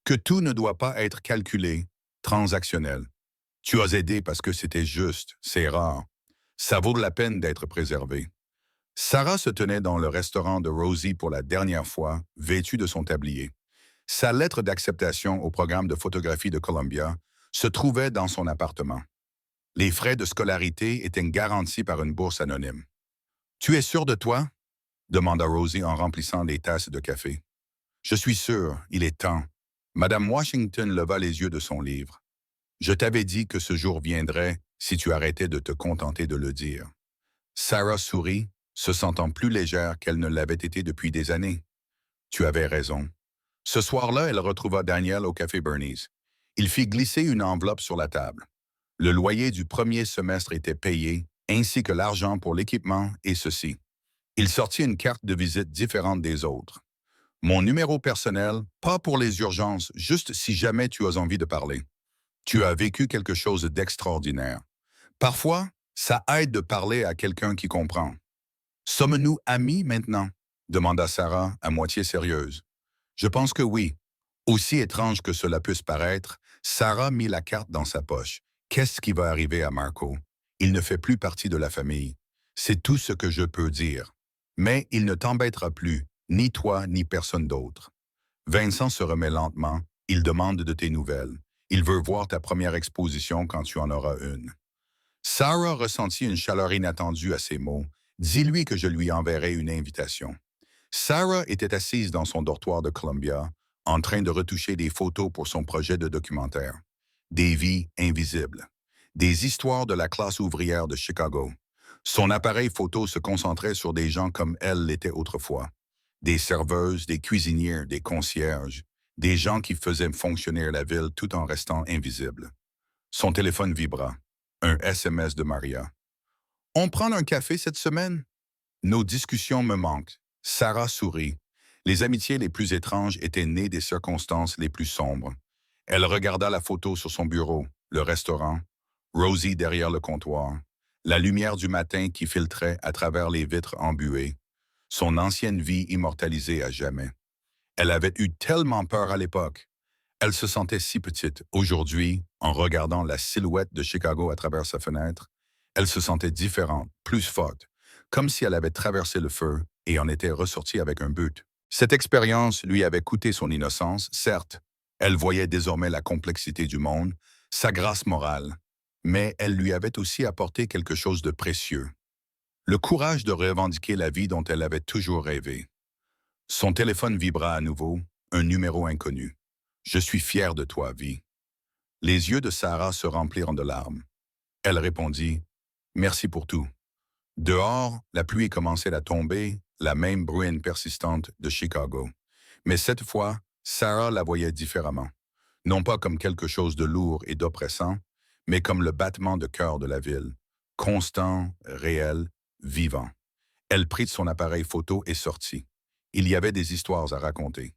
que tout ne doit pas être calculé, transactionnel. Tu as aidé parce que c'était juste, c'est rare. Ça vaut la peine d'être préservé. Sarah se tenait dans le restaurant de Rosie pour la dernière fois, vêtue de son tablier. Sa lettre d'acceptation au programme de photographie de Columbia se trouvait dans son appartement. Les frais de scolarité étaient garantis par une bourse anonyme. « Tu es sûr de toi? » demanda Rosie en remplissant les tasses de café. « Je suis sûr, il est temps. » Madame Washington leva les yeux de son livre. « Je t'avais dit que ce jour viendrait si tu arrêtais de te contenter de le dire. » Sarah sourit, se sentant plus légère qu'elle ne l'avait été depuis des années. « Tu avais raison. » Ce soir-là, elle retrouva Daniel au café Bernie's. Il fit glisser une enveloppe sur la table. Le loyer du premier semestre était payé, ainsi que l'argent pour l'équipement et ceci. Il sortit une carte de visite différente des autres. Mon numéro personnel, pas pour les urgences, juste si jamais tu as envie de parler. Tu as vécu quelque chose d'extraordinaire. Parfois, ça aide de parler à quelqu'un qui comprend. Sommes-nous amis maintenant? Demanda Sarah, à moitié sérieuse. Je pense que oui. Aussi étrange que cela puisse paraître, Sarah mit la carte dans sa poche. Qu'est-ce qui va arriver à Marco? Il ne fait plus partie de la famille. C'est tout ce que je peux dire. Mais il ne t'embêtera plus, ni toi, ni personne d'autre. Vincent se remet lentement. Il demande de tes nouvelles. Il veut voir ta première exposition quand tu en auras une. Sarah ressentit une chaleur inattendue à ces mots. Dis-lui que je lui enverrai une invitation. Sarah était assise dans son dortoir de Columbia, en train de retoucher des photos pour son projet de documentaire. Des vies invisibles. Des histoires de la classe ouvrière de Chicago. Son appareil photo se concentrait sur des gens comme elle l'était autrefois. Des serveuses, des cuisinières, des concierges. Des gens qui faisaient fonctionner la ville tout en restant invisibles. Son téléphone vibra. Un SMS de Maria. On prend un café cette semaine? Nos discussions me manquent. Sarah sourit. Les amitiés les plus étranges étaient nées des circonstances les plus sombres. Elle regarda la photo sur son bureau, le restaurant, Rosie derrière le comptoir, la lumière du matin qui filtrait à travers les vitres embuées, son ancienne vie immortalisée à jamais. Elle avait eu tellement peur à l'époque. Elle se sentait si petite. Aujourd'hui, en regardant la silhouette de Chicago à travers sa fenêtre, elle se sentait différente, plus forte, comme si elle avait traversé le feu et en était ressortie avec un but. Cette expérience lui avait coûté son innocence, certes. Elle voyait désormais la complexité du monde, sa grâce morale, mais elle lui avait aussi apporté quelque chose de précieux. Le courage de revendiquer la vie dont elle avait toujours rêvé. Son téléphone vibra à nouveau, un numéro inconnu. « Je suis fier de toi, vie. » Les yeux de Sarah se remplirent de larmes. Elle répondit « Merci pour tout. » Dehors, la pluie commençait à tomber, la même bruine persistante de Chicago. Mais cette fois, Sarah la voyait différemment. Non pas comme quelque chose de lourd et d'oppressant, mais comme le battement de cœur de la ville. Constant, réel, vivant. Elle prit son appareil photo et sortit. Il y avait des histoires à raconter.